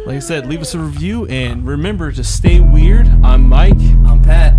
like I said, leave us a review and remember to stay weird. I'm Mike.
I'm Pat.